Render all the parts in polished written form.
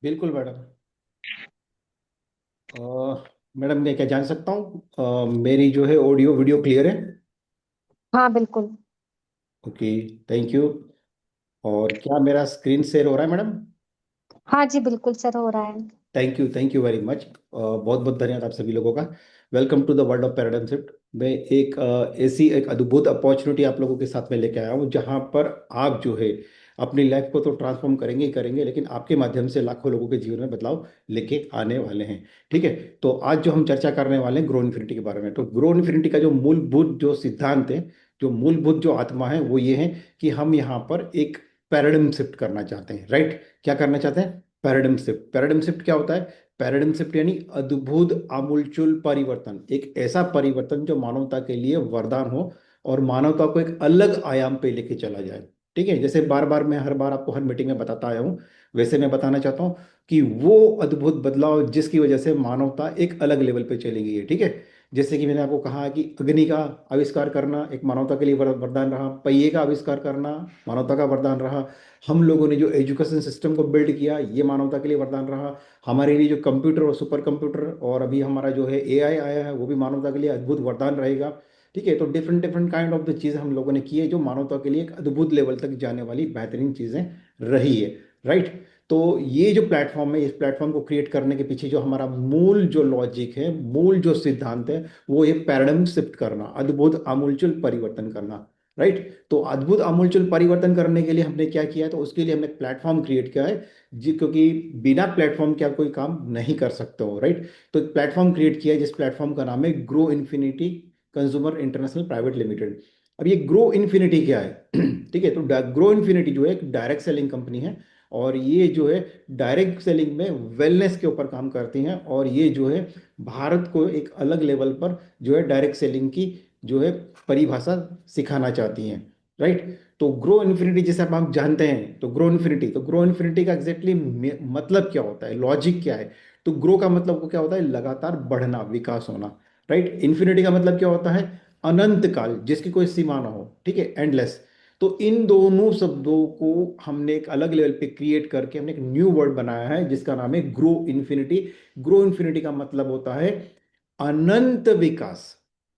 बिल्कुल मैडम। अ, मैडम मैं क्या जान सकता हूँ, मेरी जो है ऑडियो वीडियो क्लियर है? हाँ बिल्कुल। ओके। Thank you. और क्या मेरा स्क्रीन शेयर हो रहा है मैडम? हाँ जी बिल्कुल सर, हो रहा है। Thank you very much. बहुत बहुत धन्यवाद आप सभी लोगों का। Welcome to the world of paradigm shift. मैं एक ऐसी एक अद्भुत अपॉर्चुनिटी आप लोगों के साथ में लेके आया हूँ, जहाँ पर आप जो है अपनी लाइफ को तो ट्रांसफॉर्म करेंगे ही करेंगे, लेकिन आपके माध्यम से लाखों लोगों के जीवन में बदलाव लेके आने वाले हैं। ठीक है। तो आज जो हम चर्चा करने वाले हैं ग्रो इन्फिनिटी के बारे में, तो ग्रो इन्फिनिटी का जो मूलभूत जो सिद्धांत है, जो मूलभूत जो आत्मा है, वो ये है कि हम यहाँ पर एक पैराडिम शिफ्ट करना चाहते हैं। राइट? क्या करना चाहते हैं? Paradigm shift. पैराडिम शिफ्ट क्या होता है? पैराडिम शिफ्ट यानी अद्भुत आमूलचूल परिवर्तन, एक ऐसा परिवर्तन जो मानवता के लिए वरदान हो और मानवता को एक अलग आयाम पे लेके चला जाए। ठीक है। जैसे बार बार मैं हर बार आपको हर मीटिंग में बताता आया हूँ, वैसे मैं बताना चाहता हूँ कि वो अद्भुत बदलाव जिसकी वजह से मानवता एक अलग लेवल पे चली गई है। ठीक है। जैसे कि मैंने आपको कहा कि अग्नि का आविष्कार करना एक मानवता के लिए वरदान रहा, पहिए का आविष्कार करना मानवता का वरदान रहा, हम लोगों ने जो एजुकेशन सिस्टम को बिल्ड किया ये मानवता के लिए वरदान रहा, हमारे लिए जो कंप्यूटर और सुपर कंप्यूटर और अभी हमारा जो है एआई आया है वो भी मानवता के लिए अद्भुत वरदान रहेगा। ठीक है। तो different different kind of the चीज़ें हम लोगों ने की है जो मानवता के लिए एक अद्भुत लेवल तक जाने वाली बेहतरीन चीज़ें रही है। राइट? तो ये जो प्लेटफॉर्म है, इस प्लेटफॉर्म को क्रिएट करने के पीछे जो हमारा मूल जो लॉजिक है, मूल जो सिद्धांत है, वो ये पैराडाइम शिफ्ट करना, अद्भुत आमूलचूल परिवर्तन करना। राइट? तो अद्भुत आमूलचूल परिवर्तन करने के लिए हमने क्या किया है? तो उसके लिए हमने प्लेटफॉर्म क्रिएट किया है जी, क्योंकि बिना प्लेटफॉर्म के आप कोई काम नहीं कर सकते हो। राइट? तो एक प्लेटफॉर्म क्रिएट किया है जिस प्लेटफॉर्म का नाम है grow infinity consumer international private limited. अब ये ग्रो इन्फिनिटी क्या है? ठीक है। तो ग्रो इन्फिनिटी जो है एक डायरेक्ट सेलिंग कंपनी है, और ये जो है डायरेक्ट सेलिंग में वेलनेस के ऊपर काम करती हैं, और ये जो है भारत को एक अलग लेवल पर जो है डायरेक्ट सेलिंग की जो है परिभाषा सिखाना चाहती हैं। राइट? तो ग्रो इन्फिनिटी जैसे आप जानते हैं, तो ग्रो इन्फिनिटी का एग्जैक्टली मतलब क्या होता है, लॉजिक क्या है? तो ग्रो का मतलब को क्या होता है? लगातार बढ़ना, विकास होना। राइट? इन्फिनिटी का मतलब क्या होता है? अनंत काल, जिसकी कोई सीमा ना हो। ठीक है, एंडलेस। तो इन दोनों शब्दों को हमने एक अलग लेवल पे क्रिएट करके हमने एक न्यू वर्ड बनाया है जिसका नाम है ग्रो इन्फिनिटी। ग्रो इन्फिनिटी का मतलब होता है अनंत विकास।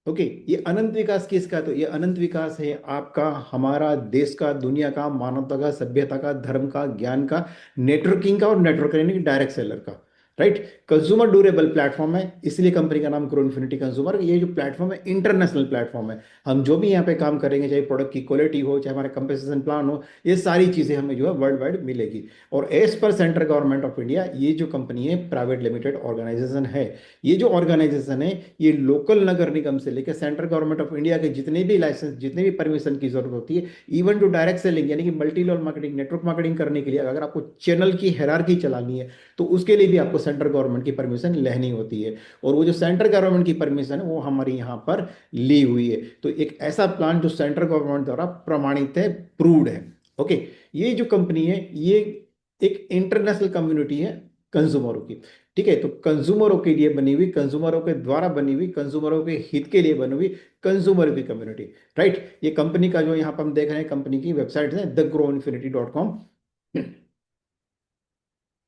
ओके। ये अनंत विकास किसका? तो ये अनंत विकास है आपका, हमारा, देश का, दुनिया का, मानवता का, सभ्यता का, धर्म का, ज्ञान का, नेटवर्किंग का, और नेटवर्क यानी कि डायरेक्ट सेलर का। राइट? कंज्यूमर ड्यूरेबल प्लेटफॉर्म है, इसलिए कंपनी का नाम ग्रो इन्फिनिटी कंज्यूमर। ये जो प्लेटफॉर्म है इंटरनेशनल प्लेटफॉर्म है। हम जो भी यहाँ पे काम करेंगे, चाहे प्रोडक्ट की क्वालिटी हो, चाहे हमारा कंपेंसेशन प्लान हो, ये सारी चीजें हमें जो है वर्ल्ड वाइड मिलेगी। और as per central government of India, ये जो कंपनी है प्राइवेट लिमिटेड ऑर्गेनाइजेशन है। ये जो ऑर्गेनाइजेशन है ये लोकल नगर निगम से लेकर सेंट्रल गवर्नमेंट ऑफ इंडिया के जितने भी लाइसेंस, जितने भी परमिशन की जरूरत होती है, इवन टू डायरेक्ट सेलिंग यानी कि multi level marketing, network marketing करने के लिए अगर आपको चैनल की हायरार्की चलानी है, तो उसके लिए भी आपको सेंट्रल गवर्नमेंट की परमिशन लेनी होती है। और वो जो सेंट्रल गवर्नमेंट की परमिशन है वो हमारी यहाँ पर ली हुई है। तो एक ऐसा प्लान जो सेंट्रल गवर्नमेंट द्वारा प्रमाणित है, प्रूव्ड है। ओके। ये जो कंपनी है ये एक इंटरनेशनल कम्युनिटी है कंज्यूमरों की। ठीक है। तो कंज्यूमरों के लिए बनी हुई, कंज्यूमरों के द्वारा बनी हुई, कंज्यूमरों के हित के लिए बनी हुई कंज्यूमर की कम्युनिटी। राइट? ये कंपनी का जो यहाँ पर हम देख रहे हैं, कंपनी की वेबसाइट है thegroinfinity.com।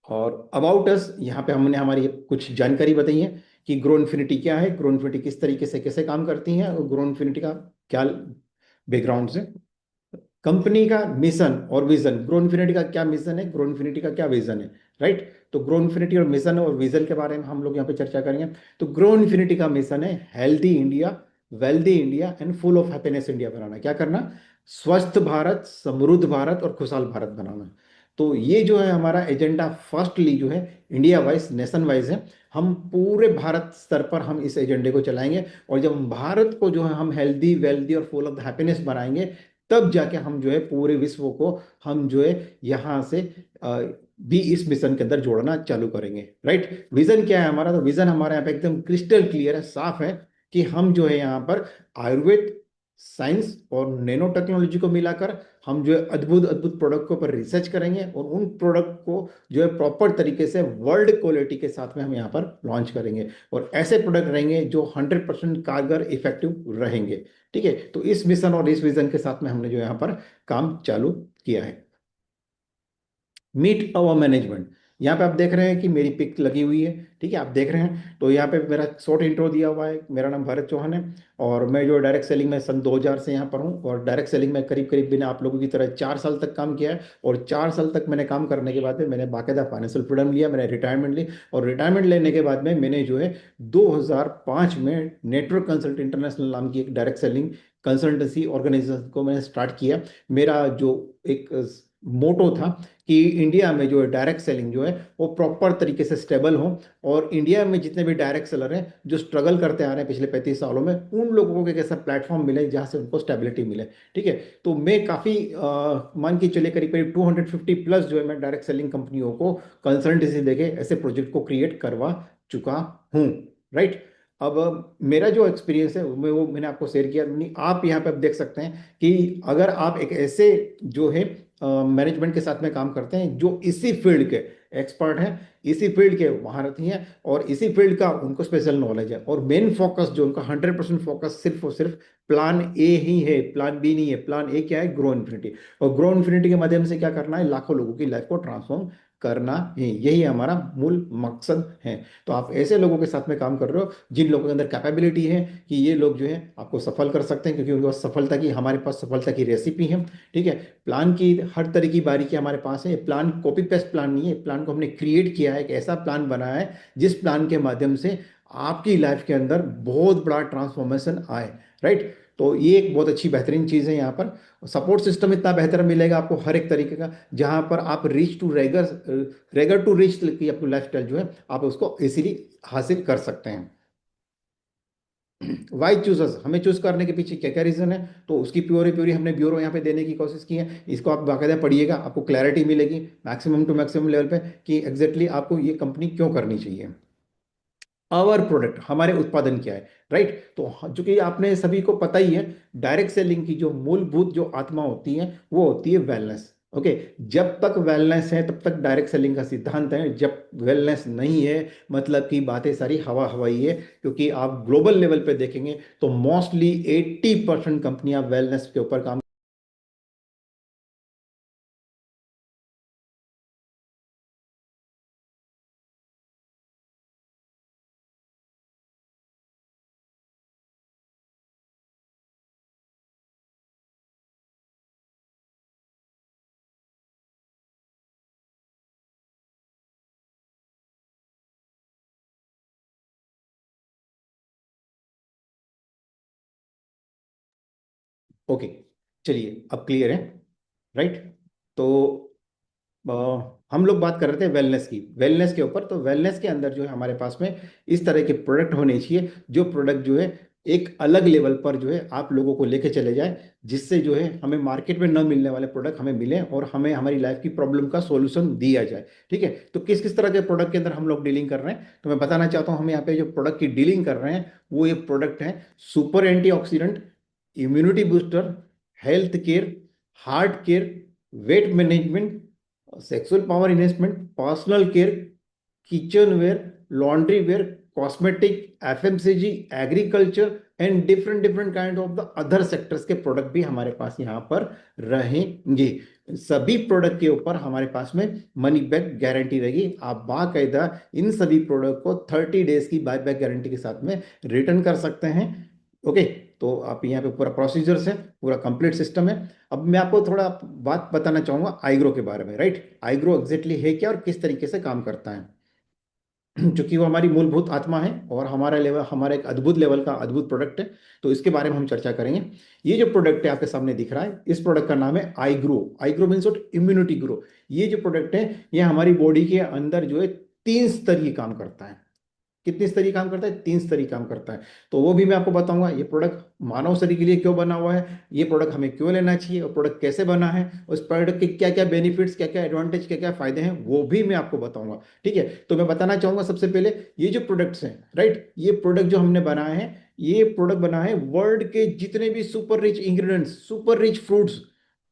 और अबाउट अस यहाँ पे हमने हमारी कुछ जानकारी बताई है कि ग्रो इन्फिनिटी क्या है, ग्रो इन्फिनिटी किस तरीके से कैसे काम करती है, और ग्रो इन्फिनिटी का क्या बैकग्राउंड से, कंपनी का मिशन और विजन, ग्रो इन्फिनिटी का क्या मिशन है, ग्रो इन्फिनिटी का क्या विजन है। राइट? तो ग्रो इन्फिनिटी और मिशन और विजन के बारे में हम लोग यहाँ पे चर्चा करेंगे। तो ग्रो इन्फिनिटी का मिशन है healthy India, wealthy India and full of happiness India बनाना। क्या करना? स्वस्थ भारत, समृद्ध भारत और खुशहाल भारत बनाना। तो ये जो है हमारा एजेंडा, फर्स्टली जो है इंडिया वाइज, नेशन वाइज है। हम पूरे भारत स्तर पर हम इस एजेंडे को चलाएंगे, और जब हम भारत को जो है हम हेल्दी, वेल्दी और फुल ऑफ हैप्पीनेस बनाएंगे, तब जाके हम जो है पूरे विश्व को हम जो है यहाँ से अ, भी इस मिशन के अंदर जोड़ना चालू करेंगे। राइट? विजन क्या है हमारा? तो विजन हमारा यहाँ पे एकदम क्रिस्टल क्लियर है, साफ है, कि हम जो है यहाँ पर आयुर्वेद, साइंस और नैनो टेक्नोलॉजी को मिलाकर हम जो है अद्भुत अद्भुत प्रोडक्ट के ऊपर रिसर्च करेंगे, और उन प्रोडक्ट को जो है प्रॉपर तरीके से वर्ल्ड क्वालिटी के साथ में हम यहाँ पर लॉन्च करेंगे, और ऐसे प्रोडक्ट रहेंगे जो 100% कारगर, इफेक्टिव रहेंगे। ठीक है। तो इस मिशन और इस विजन के साथ में हमने जो यहाँ पर काम चालू किया है। Meet our management. यहाँ पे आप देख रहे हैं कि मेरी पिक लगी हुई है, ठीक है, आप देख रहे हैं। तो यहाँ पे मेरा शॉर्ट इंट्रो दिया हुआ है, मेरा नाम भरत चौहान है। और मैं जो डायरेक्ट सेलिंग में सन 2000 से यहाँ पर हूँ, और डायरेक्ट सेलिंग में करीब करीब बिना आप लोगों की तरह 4 साल तक काम किया है। और 4 साल तक मैंने काम करने के बाद में मैंने बाकायदा फाइनेंशियल फ्रीडम लिया, मैंने रिटायरमेंट ली। और रिटायरमेंट लेने के बाद में मैंने जो है 2005 में नेटवर्क कंसल्ट इंटरनेशनल नाम की एक डायरेक्ट सेलिंग कंसल्टेंसी ऑर्गेनाइजेशन को मैंने स्टार्ट किया। मेरा जो एक मोटो था कि इंडिया में जो है डायरेक्ट सेलिंग जो है वो प्रॉपर तरीके से स्टेबल हो, और इंडिया में जितने भी डायरेक्ट सेलर हैं जो स्ट्रगल करते आ रहे हैं पिछले 35 सालों में, उन लोगों को एक ऐसा प्लेटफॉर्म मिले जहां से उनको स्टेबिलिटी मिले। ठीक है। तो मैं काफ़ी मान के चले करीब करीब 250 प्लस जो है मैं डायरेक्ट सेलिंग कंपनियों को कंसल्टेंसी देके ऐसे प्रोजेक्ट को क्रिएट करवा चुका हूँ। राइट। अब मेरा जो एक्सपीरियंस है वो मैंने आपको शेयर किया। नहीं, आप यहाँ पे अब देख सकते हैं कि अगर आप एक ऐसे जो है मैनेजमेंट के साथ में काम करते हैं जो इसी फील्ड के एक्सपर्ट हैं, इसी फील्ड के महारथी हैं, और इसी फील्ड का उनको स्पेशल नॉलेज है, और मेन फोकस जो उनका 100% फोकस सिर्फ और सिर्फ प्लान ए ही है, प्लान बी नहीं है। प्लान ए क्या है? Grow infinity. और ग्रो इन्फिनिटी के माध्यम से क्या करना है? लाखों लोगों की लाइफ को ट्रांसफॉर्म करना है। यही हमारा मूल मकसद है। तो आप ऐसे लोगों के साथ में काम कर रहे हो जिन लोगों के अंदर कैपेबिलिटी है कि ये लोग जो है आपको सफल कर सकते हैं, क्योंकि उनके पास सफलता की, हमारे पास सफलता की रेसिपी है। ठीक है। प्लान की हर तरह की बारीकी हमारे पास है। ये प्लान कॉपी पेस्ट प्लान नहीं है, प्लान को हमने क्रिएट किया है, एक ऐसा प्लान बनाया है जिस प्लान के माध्यम से आपकी लाइफ के अंदर बहुत बड़ा ट्रांसफॉर्मेशन आए। राइट। तो ये एक बहुत अच्छी बेहतरीन चीज़ है। यहाँ पर सपोर्ट सिस्टम इतना बेहतर मिलेगा आपको हर एक तरीके का, जहाँ पर आप reach to rags, rags to rich की अपनी लाइफ स्टाइल जो है आप उसको इजीली हासिल कर सकते हैं। वाई चूजर्स, हमें चूज करने के पीछे क्या क्या रीजन है, तो उसकी प्योरी प्योरी हमने ब्यूरो यहाँ पे देने की कोशिश की है। इसको आप बाकायदा पढ़िएगा, आपको क्लैरिटी मिलेगी मैक्सिमम टू मैक्सिमम लेवल पे कि एग्जैक्टली आपको ये कंपनी क्यों करनी चाहिए। आवर प्रोडक्ट, हमारे उत्पादन क्या है। राइट। तो चूंकि आपने सभी को पता ही है, डायरेक्ट सेलिंग की जो मूलभूत जो आत्मा होती है वो होती है वेलनेस। ओके। जब तक वेलनेस है तब तक डायरेक्ट सेलिंग का सिद्धांत है। जब वेलनेस नहीं है मतलब की बातें सारी हवा हवाई है, क्योंकि आप ग्लोबल लेवल पे देखेंगे तो मोस्टली 80% कंपनियां वेलनेस के ऊपर काम। ओके। चलिए अब क्लियर है। राइट। तो अ, हम लोग बात कर रहे थे वेलनेस की, वेलनेस के ऊपर। तो वेलनेस के अंदर जो है हमारे पास में इस तरह के प्रोडक्ट होने चाहिए जो प्रोडक्ट जो है एक अलग लेवल पर जो है आप लोगों को लेके चले जाए, जिससे जो है हमें मार्केट में न मिलने वाले प्रोडक्ट हमें मिले और हमें हमारी लाइफ की प्रॉब्लम का सॉल्यूशन दिया जाए। ठीक है। तो किस किस तरह के प्रोडक्ट के अंदर हम लोग डीलिंग कर रहे हैं, तो मैं बताना चाहता हूँ। हम यहाँ पे जो प्रोडक्ट की डीलिंग कर रहे हैं वो ये प्रोडक्ट है super antioxidant, immunity booster, health care, heart care, weight management, sexual power investment, personal care, kitchen ware, laundry ware, cosmetic, FMCG, agriculture and different different kind of the other sectors के product भी हमारे पास यहाँ पर रहेंगे। सभी product के ऊपर हमारे पास में मनी बैक गारंटी रहेगी। आप बाकायदा इन सभी प्रोडक्ट को 30 डेज की बाय बैक गारंटी के साथ में रिटर्न कर सकते हैं। ओके। तो आप यहाँ पे पूरा प्रोसीजर्स है, पूरा कंप्लीट सिस्टम है। अब मैं आपको थोड़ा बात बताना चाहूंगा आईग्रो के बारे में। राइट। आईग्रो एग्जैक्टली है क्या और किस तरीके से काम करता है। क्योंकि वो हमारी मूलभूत आत्मा है और हमारा लेवल, हमारा एक अद्भुत लेवल का अद्भुत प्रोडक्ट है। तो इसके बारे में हम चर्चा करेंगे। ये जो प्रोडक्ट है आपके सामने दिख रहा है, इस प्रोडक्ट का नाम है आईग्रो। आईग्रो मीन्स इम्यूनिटी ग्रो। ये जो प्रोडक्ट है ये हमारी बॉडी के अंदर जो है 3 स्तरीय काम करता है। कितनी स्तरीय काम करता है? 3 स्तरीय काम करता है। तो वो भी मैं आपको बताऊंगा। ये प्रोडक्ट मानव शरीर के लिए क्यों बना हुआ है, ये प्रोडक्ट हमें क्यों लेना चाहिए, और प्रोडक्ट कैसे बना है, उस प्रोडक्ट के क्या क्या बेनिफिट्स, क्या क्या एडवांटेज, क्या क्या फायदे हैं, वो भी मैं आपको बताऊंगा। ठीक है। तो मैं बताना चाहूंगा सबसे पहले ये जो प्रोडक्ट्स हैं, राइट, ये प्रोडक्ट जो हमने बनाए हैं, ये प्रोडक्ट बना है वर्ल्ड के जितने भी super rich ingredients, super rich fruits,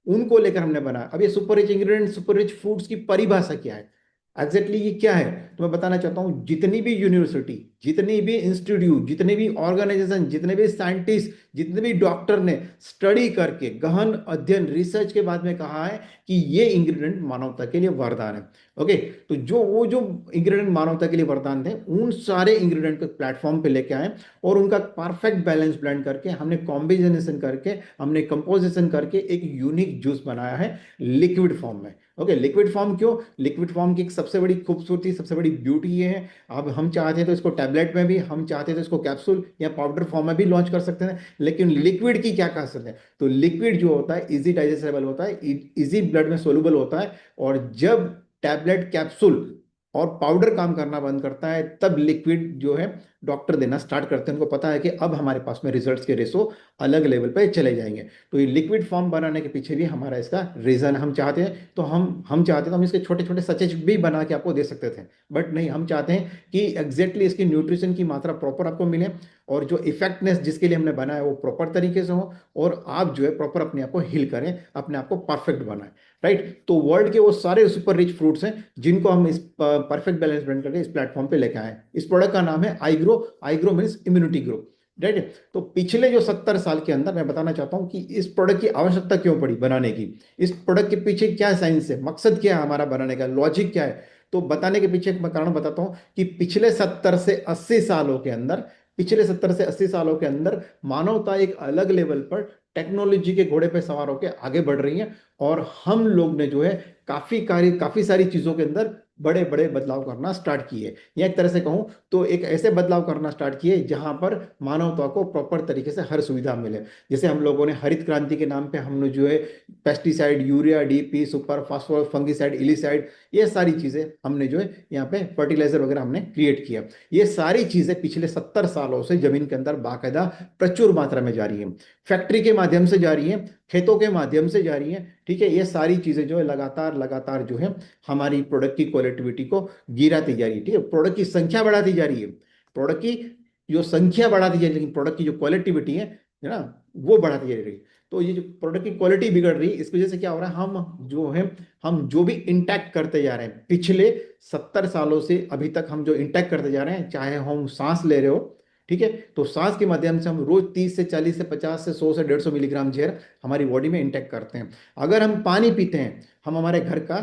उनको लेकर हमने बनाया। अब ये super rich ingredients, super rich foods की परिभाषा क्या है, एग्जैक्टली ये क्या है, तो मैं बताना चाहता हूं। जितनी भी यूनिवर्सिटी, जितनी भी इंस्टीट्यूट, जितने भी ऑर्गेनाइजेशन, जितने भी साइंटिस्ट, जितने भी डॉक्टर ने स्टडी करके गहन अध्ययन रिसर्च के बाद में कहा है कि ये इंग्रेडिएंट मानवता के लिए वरदान है। ओके, तो वो जो इंग्रेडिएंट मानवता के लिए वरदान थे, उन सारे इंग्रेडिएंट को प्लेटफॉर्म पे लेके आए और उनका परफेक्ट बैलेंस ब्लेंड करके हमने कॉम्बिनेशन करके, हमने कंपोजिशन करके एक यूनिक जूस बनाया है लिक्विड फॉर्म में। ओके, लिक्विड फॉर्म क्यों? लिक्विड फॉर्म की एक सबसे बड़ी खूबसूरती, सबसे बड़ी ब्यूटी ये है, अब हम चाहते हैं तो इसको टैबलेट में भी, हम चाहते हैं तो इसको कैप्सूल या पाउडर फॉर्म में भी लॉन्च कर सकते हैं। लेकिन लिक्विड की क्या खासियत है? तो लिक्विड जो होता है इजी डाइजेस्टेबल होता है, इजी ब्लड में सोलूबल होता है, और जब टैबलेट, कैप्सूल और पाउडर काम करना बंद करता है, तब लिक्विड जो है डॉक्टर देना स्टार्ट करते हैं। उनको पता है कि अब हमारे पास में रिजल्ट्स के रेशो अलग लेवल पे चले जाएंगे। तो ये लिक्विड फॉर्म बनाने के पीछे भी हमारा इसका रीजन, हम चाहते हैं तो हम चाहते हैं तो हम इसके छोटे छोटे सचेज भी बना के आपको दे सकते थे, बट नहीं, हम चाहते हैं कि एग्जैक्टली इसकी न्यूट्रिशन की मात्रा प्रॉपर आपको मिले, और जो इफेक्टनेस जिसके लिए हमने बनाया है वो प्रॉपर तरीके से हो, और आप जो है प्रॉपर अपने आप को हील करें, अपने आप को परफेक्ट बनाएं। राइट, तो वर्ल्ड के वो सारे सुपर रिच फ्रूट्स हैं जिनको हम इस परफेक्ट बैलेंस ब्लेंड करके इस प्लेटफॉर्म पे लेके आए। इस प्रोडक्ट का नाम है आईग्रो। आईग्रो मीन्स इम्यूनिटी ग्रो। राइट है, तो पिछले जो 70 साल के अंदर मैं बताना चाहता हूं कि इस प्रोडक्ट की आवश्यकता क्यों पड़ी बनाने की, इस प्रोडक्ट के पीछे क्या साइंस है, मकसद क्या है हमारा बनाने का, लॉजिक क्या है। तो बताने के पीछे एक मैं कारण बताता हूं कि पिछले 70 से 80 सालों के अंदर, पिछले 70 से 80 सालों के अंदर मानवता एक अलग लेवल पर टेक्नोलॉजी के घोड़े पे सवार होकर आगे बढ़ रही है, और हम लोग ने जो है काफी सारी चीजों के अंदर बड़े बड़े बदलाव करना स्टार्ट किए, या एक तरह से कहूं तो एक ऐसे बदलाव करना स्टार्ट किए जहां पर मानवता को प्रॉपर तरीके से हर सुविधा मिले। जैसे हम लोगों ने हरित क्रांति के नाम पे हमने जो है pesticide, urea, DP, super phosphorus, fungicide, इलिसाइड, ये सारी चीजें हमने जो है यहाँ पे फर्टिलाइजर वगैरह हमने क्रिएट किया। ये सारी चीजें पिछले 70 सालों से जमीन के अंदर बाकायदा प्रचुर मात्रा में जा रही है, फैक्ट्री के माध्यम से जा रही है, खेतों के माध्यम से जा रही है। ठीक है, ये सारी चीजें जो है लगातार लगातार जो है हमारी प्रोडक्ट की क्वालिटी को गिराती जा रही है। ठीक है, प्रोडक्ट की संख्या बढ़ाती जा रही है, प्रोडक्ट की जो संख्या बढ़ाती जा रही है, लेकिन प्रोडक्ट की जो क्वालिटी है ना, वो बढ़ाती जा रही है। तो ये जो प्रोडक्ट की क्वालिटी बिगड़ रही है, इसकी वजह से क्या हो रहा है, हम जो भी इंटैक्ट करते जा रहे हैं पिछले 70 सालों से अभी तक, हम जो इंटैक्ट करते जा रहे हैं, चाहे हम सांस ले रहे हो, ठीक है, तो सांस के माध्यम से हम रोज 30 से 40 से 50 से 100 से 150 मिलीग्राम जहर हमारी बॉडी में इंटेक करते हैं। अगर हम पानी पीते हैं, हम हमारे घर का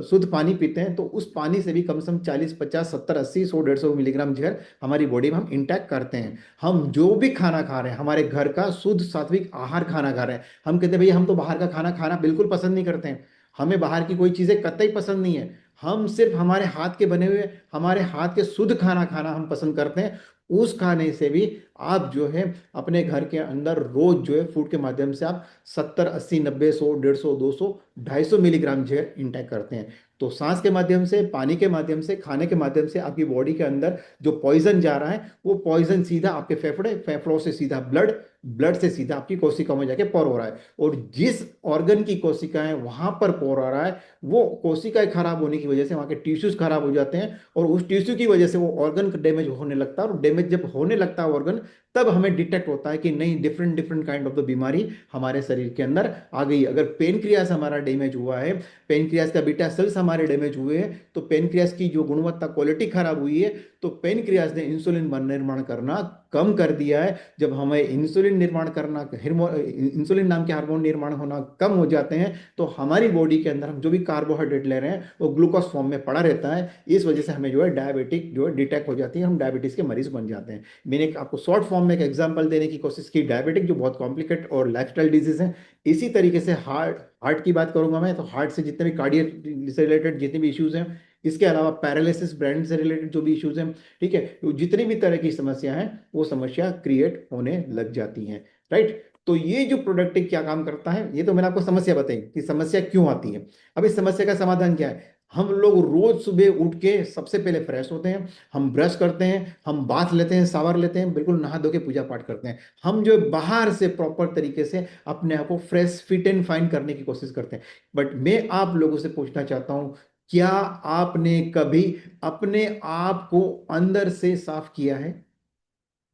शुद्ध पानी पीते हैं, तो उस पानी से भी कम से कम 40 50 70 80 100 150 मिलीग्राम जहर हमारी बॉडी में हम इंटेक करते हैं। हम जो भी खाना खा रहे हैं, हमारे घर का शुद्ध सात्विक आहार खाना खा रहे हैं, हम कहते हैं भैया हम तो बाहर का खाना खाना बिल्कुल पसंद नहीं करते हैं, हमें बाहर की कोई चीजें कतई पसंद नहीं है, हम सिर्फ हमारे हाथ के बने हुए, हमारे हाथ के शुद्ध खाना खाना हम पसंद करते हैं। उस खाने से भी आप जो है अपने घर के अंदर रोज जो है फूड के माध्यम से आप 70 80 90 100 150 200 250 मिलीग्राम जहर इंटेक करते हैं। तो सांस के माध्यम से, पानी के माध्यम से, खाने के माध्यम से आपकी बॉडी के अंदर जो पॉइजन जा रहा है, वो पॉइजन सीधा आपके फेफड़े, फेफड़ों से सीधा ब्लड, ब्लड से सीधा आपकी कोशिकाओं में जाके पोर हो रहा है, और जिस ऑर्गन की कोशिकाएं वहां पर पोर आ रहा है, वो कोशिकाएं खराब होने की वजह से वहां के टिश्यूज खराब हो जाते हैं, और उस टिश्यू की वजह से वो ऑर्गन डैमेज होने लगता है, और डैमेज जब होने लगता है ऑर्गन, तब हमें डिटेक्ट होता है कि नहीं, different different kind of the बीमारी हमारे शरीर के अंदर आ गई। अगर पेनक्रियास हमारा डैमेज हुआ है, पेनक्रियास का बीटा सेल्स हमारे डैमेज हुए हैं, तो पेनक्रियास की जो गुणवत्ता, क्वालिटी खराब हुई है, तो पेनक्रियास ने इंसुलिन निर्माण करना कम कर दिया है। जब हमें इंसुलिन निर्माण करना, इंसुलिन नाम के हार्मोन निर्माण होना कम हो जाते हैं, तो हमारी बॉडी के अंदर हम जो भी कार्बोहाइड्रेट ले रहे हैं वो ग्लूकोज फॉर्म में पड़ा रहता है। इस वजह से हमें जो है डायबिटिक जो है डिटेक्ट हो जाती है, हम डायबिटीज के मरीज बन जाते हैं। मैंने आपको शॉर्ट फॉर्म में एक एग्जांपल देने की कोशिश की, डायबिटिक जो बहुत कॉम्प्लिकेट और लाइफस्टाइल डिजीज है। इसी तरीके से हार्ट हार्ट की बात करूंगा मैं, तो हार्ट से जितने भी कार्डियक से रिलेटेड जितने भी इश्यूज हैं, इसके अलावा पैरालिसिस, ब्रेन से रिलेटेड जो भी इश्यूज हैं, ठीक है, तो जितनी भी तरह की समस्या है वो समस्या क्रिएट होने लग जाती हैं। राइट, तो ये जो प्रोडक्ट क्या काम करता है, ये तो मैंने आपको समस्या बताई कि समस्या क्यों आती है। अब इस समस्या का समाधान क्या है? हम लोग रोज सुबह उठ के सबसे पहले फ्रेश होते हैं, हम ब्रश करते हैं, हम बाथ लेते हैं, शावर लेते हैं, बिल्कुल नहा धो के पूजा पाठ करते हैं, हम जो बाहर से प्रॉपर तरीके से अपने आप को फ्रेश, फिट एंड फाइन करने की कोशिश करते हैं। बट मैं आप लोगों से पूछना चाहता हूं, क्या आपने कभी अपने आप को अंदर से साफ किया है?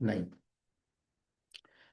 नहीं।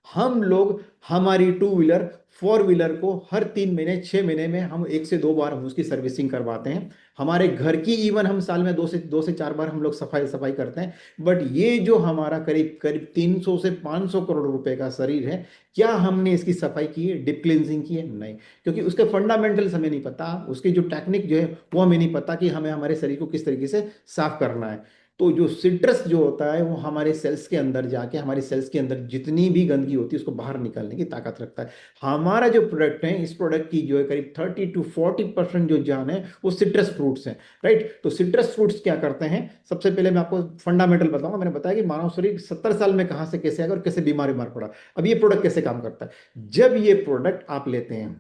हम लोग हमारी टू व्हीलर फोर व्हीलर को हर 3 महीने 6 महीने में हम 1 से 2 बार हम उसकी सर्विसिंग करवाते हैं। हमारे घर की इवन हम साल में 2 से 4 बार हम लोग सफाई सफाई करते हैं। बट ये जो हमारा करीब करीब 300 से 500 करोड़ रुपए का शरीर है, क्या हमने इसकी सफाई की है, डीप क्लींजिंग की है? नहीं। क्योंकि उसके फंडामेंटल्स हमें नहीं पता, उसकी जो टेक्निक जो है वो हमें नहीं पता कि हमें हमारे शरीर को किस तरीके से साफ करना है। तो जो सिट्रस जो होता है वो हमारे सेल्स के अंदर जाके हमारे सेल्स के अंदर जितनी भी गंदगी होती है उसको बाहर निकालने की ताकत रखता है। हमारा जो प्रोडक्ट है, इस प्रोडक्ट की जो है करीब 30 to 40% जो जान है वो सिट्रस फ्रूट्स हैं। राइट। तो सिट्रस फ्रूट्स क्या करते हैं? सबसे पहले मैं आपको फंडामेंटल बताऊंगा। मैंने बताया कि मानव शरीर 70 साल में कहाँ से कैसे आएगा और कैसे बीमार बीमार पड़ा। अब ये प्रोडक्ट कैसे काम करता है? जब ये प्रोडक्ट आप लेते हैं,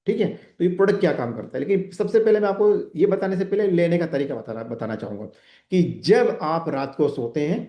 ठीक है, तो ये प्रोडक्ट क्या काम करता है, लेकिन सबसे पहले मैं आपको ये बताने से पहले लेने का तरीका बताना बताना चाहूंगा कि जब आप रात को सोते हैं,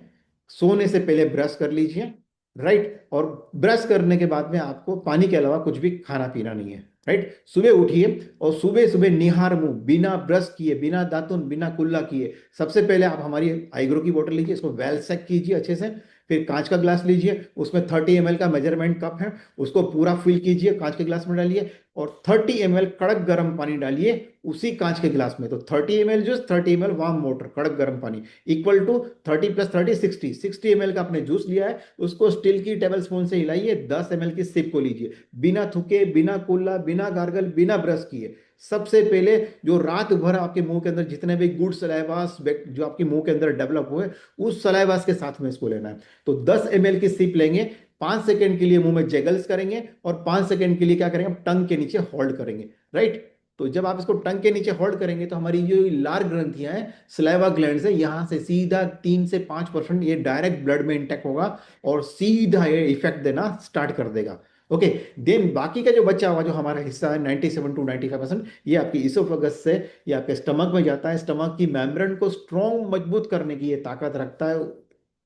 सोने से पहले ब्रश कर लीजिए। राइट। और ब्रश करने के बाद में आपको पानी के अलावा कुछ भी खाना पीना नहीं है। राइट। सुबह उठिए और सुबह सुबह निहार मुंह, बिना ब्रश किए, बिना दातुन, बिना कुल्ला किए, सबसे पहले आप हमारी आईग्रो की बोतल लीजिए, इसको वेल सेक कीजिए अच्छे से। फिर कांच का ग्लास लीजिए, उसमें 30 ml का मेजरमेंट कप है, उसको पूरा फिल कीजिए, कांच के ग्लास में डालिए और 30 ml कड़क गर्म पानी डालिए उसी कांच के गिलास में। तो 30 ml juice, 30 ml warm water, कड़क गर्म पानी, इक्वल टू 30 + 30 60 ml का आपने जूस लिया है, उसको स्टील की टेबल स्पून से हिलाइए, 10 ml की सिप को लीजिए, बिना थूके, बिना कुल्ला, बिना गार्गल, बिना ब्रश किए। सबसे पहले जो रात भर आपके मुंह के अंदर जितने भी गुड सलाइवास जो आपके मुंह के अंदर डेवलप हुए, उस सलाइवास के साथ में इसको लेना है। तो 10 ml की सिप लेंगे, 5 सेकंड के लिए मुंह में जेगल्स करेंगे और 5 सेकंड के लिए क्या करेंगे, टंग के नीचे होल्ड करेंगे। राइट। तो जब आप इसको टंग के नीचे होल्ड करेंगे तो हमारी जो लार ग्रंथियां हैं, सलाइवा ग्लैंड्स है, यहां से सीधा 3 से 5% ये डायरेक्ट ब्लड में इंटेक्ट होगा और सीधा ये इफेक्ट देना स्टार्ट कर देगा। ओके। देन बाकी का जो बचा हुआ जो हमारा हिस्सा है 97 to 95%, ये आपकी इसोफेगस से ये आपके स्टमक में जाता है। स्टमक की मेम्ब्रेन को स्ट्रॉन्ग मजबूत करने की ये ताकत रखता है।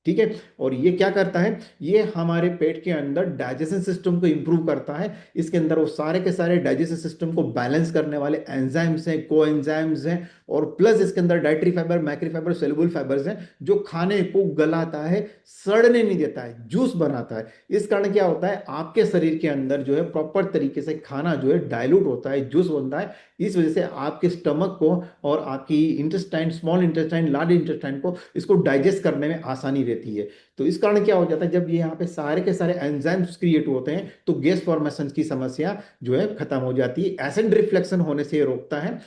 ठीक है। और ये क्या करता है, ये हमारे पेट के अंदर डाइजेशन सिस्टम को इंप्रूव करता है। इसके अंदर वो सारे के सारे डाइजेशन सिस्टम को बैलेंस करने वाले एंजाइम्स हैं, को एंजाइम्स हैं, और प्लस इसके अंदर डाइटरी फाइबर, मैक्री फाइबर, सेलुबल फाइबर्स हैं जो खाने को गलाता है, सड़ने नहीं देता है, जूस बनाता है। इस कारण क्या होता है, आपके शरीर के अंदर जो है प्रॉपर तरीके से खाना जो है डाइल्यूट होता है, जूस बनता है। इस वजह से आपके स्टमक को और आपकी intestine, small intestine, large intestine को इसको डाइजेस्ट करने में आसानी रहती है। तो इस कारण क्या हो जाता है, जब ये यहाँ पे सारे के सारे एंजाइम्स क्रिएट होते हैं तो गैस फॉर्मेशन की समस्या जो है खत्म हो जाती है। एसिड रिफ्लेक्शन होने से ये रोकता है,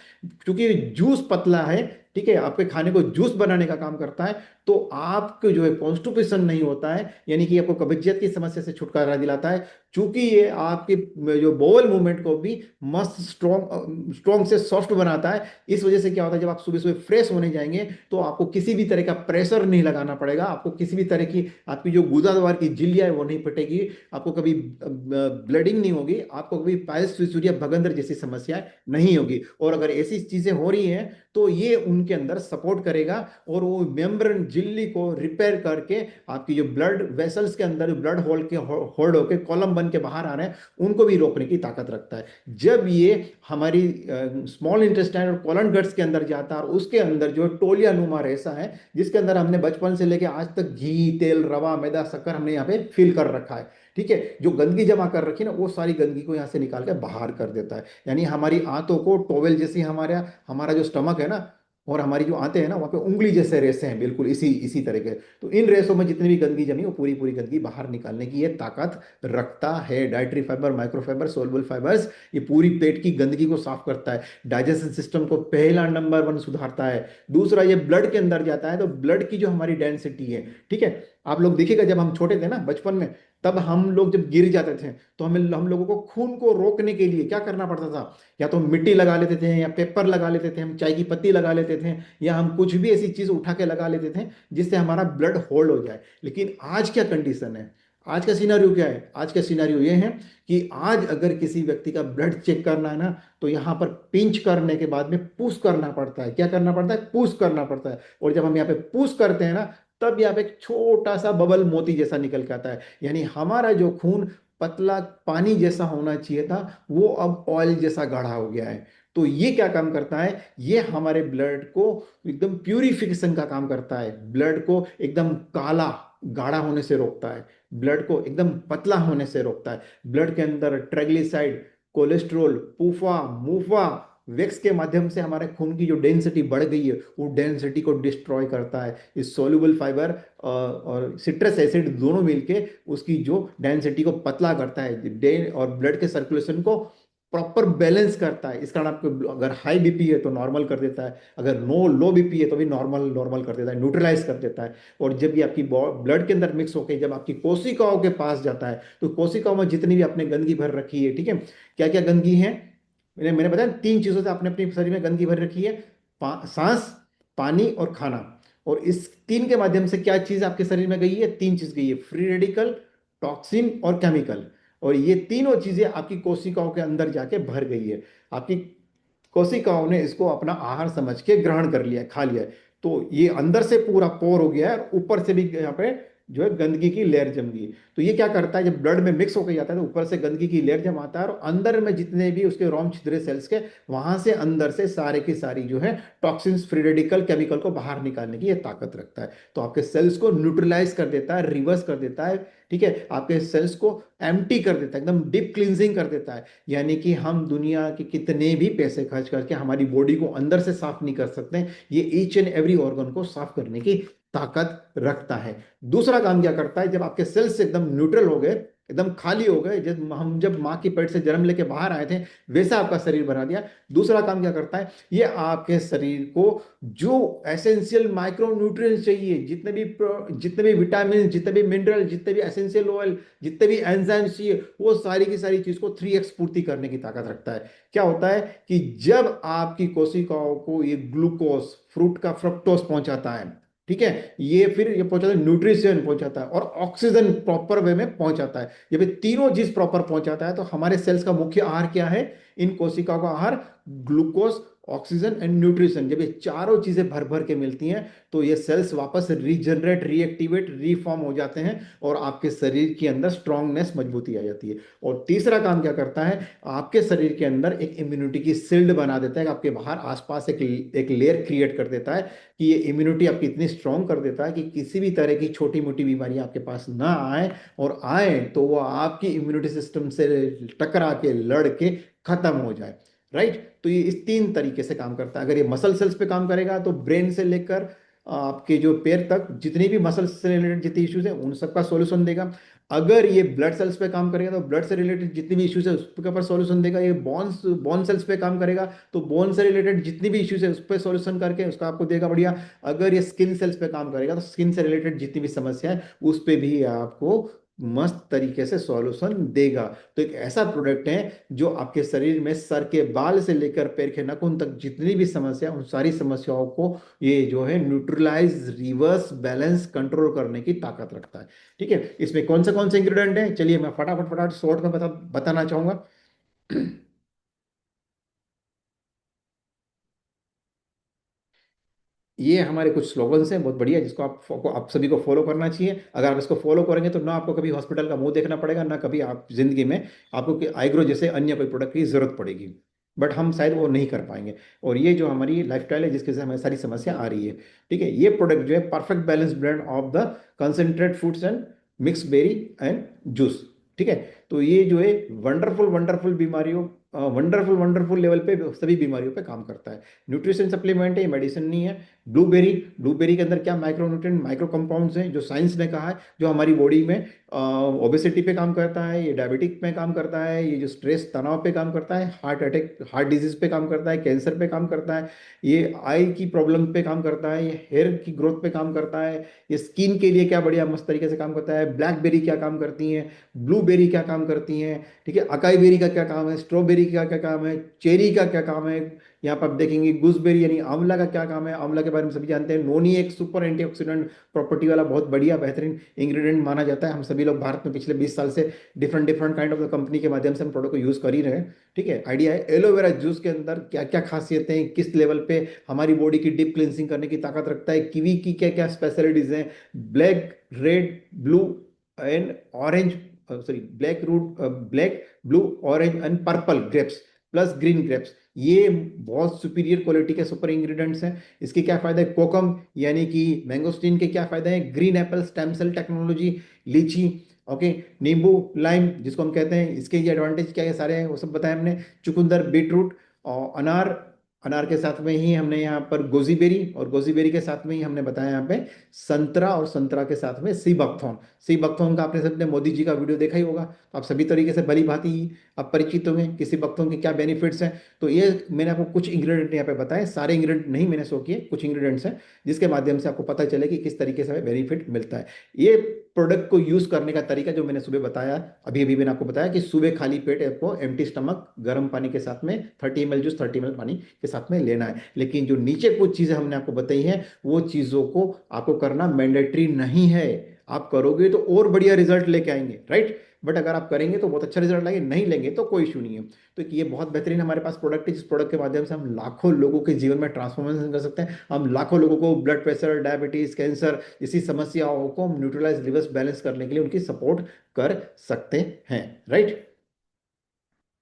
क्योंकि जूस पतला है, ठीक है, आपके खाने को जूस बनाने का काम करता है। तो आपको जो है कॉन्स्टिपेशन नहीं होता है, यानी कि आपको कब्जियत की समस्या से छुटकारा दिलाता है। चूंकि ये आपके जो बोवल मूवमेंट को भी मस्त स्ट्रॉन्ग स्ट्रॉन्ग से सॉफ्ट बनाता है। इस वजह से क्या होता है, जब आप सुबह सुबह फ्रेश होने जाएंगे तो आपको किसी भी तरह का प्रेशर नहीं लगाना पड़ेगा, आपको किसी भी तरह की आपकी जो गुदाद्वार की झिल्लियां है वो नहीं फटेगी, आपको कभी ब्लडिंग नहीं होगी, आपको कभी पायल्स फिशूरिया भगंदर जैसी समस्या नहीं होगी। और अगर ऐसी चीजें हो रही हैं तो ये उनके अंदर सपोर्ट करेगा और वो मेम्ब्रेन झिल्ली को रिपेयर करके आपकी जो ब्लड वेसल्स के अंदर ब्लड होल के होल्ड होके कॉलम बन के बाहर आ रहे हैं उनको भी रोकने की ताकत रखता है। जब ये हमारी स्मॉल इंटेस्टाइन और कोलन गट्स के अंदर जाता है और उसके अंदर जो टोलिया नुमा रेसा है, जिसके अंदर हमने बचपन से लेके आज तक घी, तेल, रवा, मैदा, शक्कर हमने यहाँ पे फिल कर रखा है, ठीक है, जो गंदगी जमा कर रखी है ना, वो सारी गंदगी को यहाँ से निकाल के बाहर कर देता है। यानी हमारी आंतों को टोवेल जैसी हमारा हमारा जो स्टमक है ना, और हमारी जो आंतें हैं ना, वहाँ पे उंगली जैसे रेसे हैं, बिल्कुल इसी इसी तरह के। तो इन रेसों में जितनी भी गंदगी जमी वो पूरी पूरी गंदगी बाहर निकालने की ये ताकत रखता है। Dietary fibre, microfibre, soluble fibres, ये पूरी पेट की गंदगी को साफ करता है, डाइजेशन सिस्टम को पहला नंबर 1 सुधारता है। दूसरा, ये ब्लड के अंदर जाता है तो ब्लड की जो हमारी डेंसिटी है, ठीक है, आप लोग देखिएगा जब हम छोटे थे ना बचपन में, तब हम लोग जब गिर जाते थे तो हम लोगों को खून को रोकने के लिए क्या करना पड़ता था, या तो मिट्टी लगा लेते थे, या पेपर लगा लेते थे, हम चाय की पत्ती लगा लेते थे, या हम कुछ भी ऐसी चीज उठा के लगा लेते थे जिससे हमारा ब्लड होल्ड हो जाए। लेकिन आज क्या कंडीशन है, आज का सिनारियो क्या है, आज का सिनारियो ये है कि आज अगर किसी व्यक्ति का ब्लड चेक करना है ना, तो यहाँ पर पिंच करने के बाद में पुश करना पड़ता है। क्या करना पड़ता है, पुश करना पड़ता है। और जब हम यहाँ पे पुश करते हैं ना, तब यहाँ पे एक छोटा सा बबल मोती जैसा निकल के आता है। यानी हमारा जो खून पतला पानी जैसा होना चाहिए था वो अब ऑयल जैसा गाढ़ा हो गया है। तो ये क्या काम करता है, ये हमारे ब्लड को एकदम प्यूरिफिकेशन का काम करता है, ब्लड को एकदम काला गाढ़ा होने से रोकता है, ब्लड को एकदम पतला होने से रोकता है, ब्लड के अंदर ट्राइग्लिसराइड, कोलेस्ट्रॉल, पूफा, मूफा, वेक्स के माध्यम से हमारे खून की जो डेंसिटी बढ़ गई है वो डेंसिटी को डिस्ट्रॉय करता है। इस सोल्यूबल फाइबर और सिट्रस एसिड दोनों मिलके उसकी जो डेंसिटी को पतला करता है, और ब्लड के सर्कुलेशन को प्रॉपर बैलेंस करता है। इस कारण आपको अगर हाई बीपी है तो नॉर्मल कर देता है, अगर लो बीपी है तो भी नॉर्मल नॉर्मल कर देता है, न्यूट्रलाइज कर देता है। और जब ये आपकी ब्लड के अंदर मिक्स होकर जब आपकी कोशिकाओं के पास जाता है तो कोशिकाओं में जितनी भी आपने गंदगी भर रखी है, ठीक है, क्या क्या गंदगी है, मैंने बताया 3 चीजों से आपने अपने शरीर में गंदगी भर रखी है, सांस, पानी और खाना। और इस 3 के माध्यम से क्या चीज आपके शरीर में गई है, 3 चीज गई है, फ्री रेडिकल, टॉक्सिन और केमिकल। और ये तीनों चीजें आपकी कोशिकाओं के अंदर जाके भर गई है। आपकी कोशिकाओं ने इसको अपना आहार समझ के ग्रहण कर लिया है, खा लिया है। तो ये अंदर से पूरा पोर हो गया है और ऊपर से भी यहाँ पे जो है गंदगी की लेयर जम गई है। तो ये क्या करता है, जब ब्लड में मिक्स होकर जाता है तो ऊपर से गंदगी की लेयर जम आता है और अंदर में जितने भी उसके रोम छिद्रे सेल्स के, वहां से अंदर से सारे की सारी जो है टॉक्सिन्स, फ्री रेडिकल, केमिकल को बाहर निकालने की ये ताकत रखता है। तो आपके सेल्स को न्यूट्रलाइज कर देता है, रिवर्स कर देता है, ठीक है, आपके सेल्स को एम्प्टी कर देता है, एकदम डीप क्लींजिंग कर देता है। यानी कि हम दुनिया के कितने भी पैसे खर्च करके हमारी बॉडी को अंदर से साफ नहीं कर सकते, ये ईच एंड एवरी ऑर्गन को साफ करने की ताकत रखता है। दूसरा काम क्या करता है, जब आपके सेल्स एकदम न्यूट्रल हो गए, एकदम खाली हो गए, जब माँ की पेट से जन्म लेके बाहर आए थे वैसा आपका शरीर बना दिया, दूसरा काम क्या करता है, ये आपके शरीर को जो एसेंशियल माइक्रो न्यूट्रिएंट्स चाहिए, जितने भी विटामिन, जितने भी मिनरल, जितने भी एसेंशियल ऑयल, जितने भी एंजाइम्स चाहिए, वो सारी की सारी चीज को 3x पूर्ति करने की ताकत रखता है। क्या होता है कि जब आपकी कोशिकाओं को ये ग्लूकोज, फ्रूट का फ्रक्टोज पहुंचाता है, ठीक है, ये पहुंचाता है, न्यूट्रिशन पहुंचाता है और ऑक्सीजन प्रॉपर वे में पहुंचाता है। जब ये तीनों चीज प्रॉपर पहुंचाता है तो हमारे सेल्स का मुख्य आहार क्या है, इन कोशिकाओं का आहार ग्लूकोज, ऑक्सीजन एंड न्यूट्रिशन। जब ये चारों चीजें भर भर के मिलती हैं तो ये सेल्स वापस रीजनरेट, रीएक्टिवेट, रीफॉर्म हो जाते हैं और आपके शरीर के अंदर स्ट्रांगनेस, मजबूती आ जाती है। और तीसरा काम क्या करता है, आपके शरीर के अंदर एक इम्यूनिटी की शिल्ड बना देता है, आपके बाहर आसपास एक लेयर क्रिएट कर देता है कि ये इम्यूनिटी आपकी इतनी स्ट्रांग कर देता है कि किसी भी तरह की छोटी मोटी बीमारी आपके पास ना आए, और आए तो वो आपकी इम्यूनिटी सिस्टम से टकरा के, लड़ के खत्म हो जाए। राइट, तो ये इस 3 तरीके से काम करता है। अगर ये मसल सेल्स पे काम करेगा तो ब्रेन से लेकर आपके जो पैर तक जितनी भी मसल से रिलेटेड जितनी इश्यूज है उन सबका सॉल्यूशन देगा। अगर ये ब्लड सेल्स पे काम करेगा तो ब्लड से रिलेटेड जितनी भी इश्यूज है उसके ऊपर सॉल्यूशन देगा। ये बोन सेल्स पे काम करेगा तो बोन से रिलेटेड जितनी भी इश्यूज है उस पर सॉल्यूशन करके उसका आपको देगा बढ़िया। अगर ये स्किन सेल्स पे काम करेगा तो स्किन से रिलेटेड जितनी भी समस्या है उस पे भी आपको मस्त तरीके से सॉल्यूशन देगा। तो एक ऐसा प्रोडक्ट है जो आपके शरीर में सर के बाल से लेकर पैर के नाखून तक जितनी भी समस्या, उन सारी समस्याओं को ये जो है न्यूट्रलाइज, रिवर्स, बैलेंस, कंट्रोल करने की ताकत रखता है। ठीक है, इसमें कौन से इंग्रेडिएंट हैं, चलिए मैं फटाफट फटाफट शॉर्ट में बताना चाहूंगा। ये हमारे कुछ स्लोगन्स हैं बहुत बढ़िया, जिसको आप सभी को फॉलो करना चाहिए। अगर आप इसको फॉलो करेंगे तो ना आपको कभी हॉस्पिटल का मुंह देखना पड़ेगा, ना कभी आप जिंदगी में आपको आईग्रो जैसे अन्य कोई प्रोडक्ट की जरूरत पड़ेगी, बट हम शायद वो नहीं कर पाएंगे। और ये जो हमारी लाइफस्टाइल है जिसकी वजह से हमें सारी समस्या आ रही है, ठीक है, ये प्रोडक्ट जो है perfect balance blend of the concentrate foods and mix berry and juice, ठीक है। तो ये जो है वंडरफुल वंडरफुल बीमारियों, वंडरफुल वंडरफुल लेवल पे सभी बीमारियों पे काम करता है। न्यूट्रिशन सप्लीमेंट है, ये मेडिसिन नहीं है। ब्लूबेरी, ब्लूबेरी के अंदर क्या माइक्रो न्यूट्रिएंट, माइक्रो कंपाउंड्स हैं जो साइंस ने कहा है, जो हमारी बॉडी में ओबेसिटी पे काम करता है, ये डायबिटिक पे काम करता है, ये जो स्ट्रेस, तनाव पे काम करता है, हार्ट अटैक, हार्ट डिजीज पे काम करता है, कैंसर पे काम करता है, ये आई की प्रॉब्लम पे काम करता है, ये हेयर की ग्रोथ पे काम करता है, ये स्किन के लिए क्या बढ़िया मस्त तरीके से काम करता है। ब्लैकबेरी क्या काम करती है, ब्लूबेरी क्या काम करती हैं, ठीक है, अकाई बेरी का क्या काम है, स्ट्रॉबेरी का क्या काम है, चेरी का क्या काम है, यहाँ पर आप देखेंगे गूसबेरी यानी आंवला का क्या काम है। आंवला के बारे में सभी जानते हैं, नोनी एक सुपर एंटीऑक्सीडेंट प्रॉपर्टी वाला बहुत बढ़िया बेहतरीन इंग्रेडिएंट माना जाता है। हम सभी लोग भारत में पिछले 20 साल से different different kind of the company के माध्यम से हम प्रोडक्ट को यूज कर ही रहे हैं, ठीक है। आइडिया है एलोवेरा जूस के अंदर क्या क्या खासियतें, किस लेवल पे हमारी बॉडी की डीप क्लिनसिंग करने की ताकत रखता है, कीवी की क्या क्या स्पेशलिटीज हैं, black, red, blue and orange, sorry black root, black, blue, orange and purple grapes, plus green grapes, ये बहुत सुपीरियर क्वालिटी के सुपर इंग्रेडिएंट्स हैं। इसके क्या फायदे हैं? कोकम यानी कि मैंगोस्टीन के क्या फायदे हैं? Green apple, stem cell technology, लीची, ओके, नींबू, लाइम जिसको हम कहते हैं, इसके ये एडवांटेज क्या है सारे हैं वो सब बताया हमने। चुकंदर, बीटरूट और अनार, अनार के साथ में ही हमने यहाँ पर गोजीबेरी, और गोजीबेरी के साथ में ही हमने बताया यहाँ पे संतरा, और संतरा के साथ में सी बकथॉर्न। सी बकथॉर्न का आपने सबने मोदी जी का वीडियो देखा ही होगा, तो आप सभी तरीके से भली भांति ही आप परिचित होंगे कि सी बकथॉर्न के क्या बेनिफिट्स हैं। तो ये मैंने आपको कुछ इंग्रेडिएंट यहाँ पे बताए, सारे इंग्रेडिएंट नहीं मैंने शो किए, कुछ इंग्रेडिएंट्स हैं जिसके माध्यम से आपको पता चले कि किस तरीके से हमें बेनिफिट मिलता है। ये प्रोडक्ट को यूज करने का तरीका जो मैंने सुबह बताया, अभी अभी मैंने आपको बताया कि सुबह खाली पेट आपको एम्प्टी स्टमक गर्म पानी के साथ में 30 ml जूस, 30 ml पानी के साथ में लेना है। लेकिन जो नीचे कुछ चीजें हमने आपको बताई हैं वो चीजों को आपको करना मैंडेटरी नहीं है। आप करोगे तो और बढ़िया रिजल्ट लेके आएंगे, राइट? बट अगर आप करेंगे तो बहुत अच्छा रिजल्ट लाएंगे, नहीं लेंगे तो कोई इशू नहीं है। तो ये बहुत बेहतरीन हमारे पास प्रोडक्ट है, जिस प्रोडक्ट के माध्यम से हम लाखों लोगों के जीवन में ट्रांसफॉर्मेशन कर सकते हैं। हम लाखों लोगों को ब्लड प्रेशर, डायबिटीज, कैंसर इसी समस्याओं को हम न्यूट्रलाइज, रिवर्स बैलेंस करने के लिए उनकी सपोर्ट कर सकते हैं, राइट?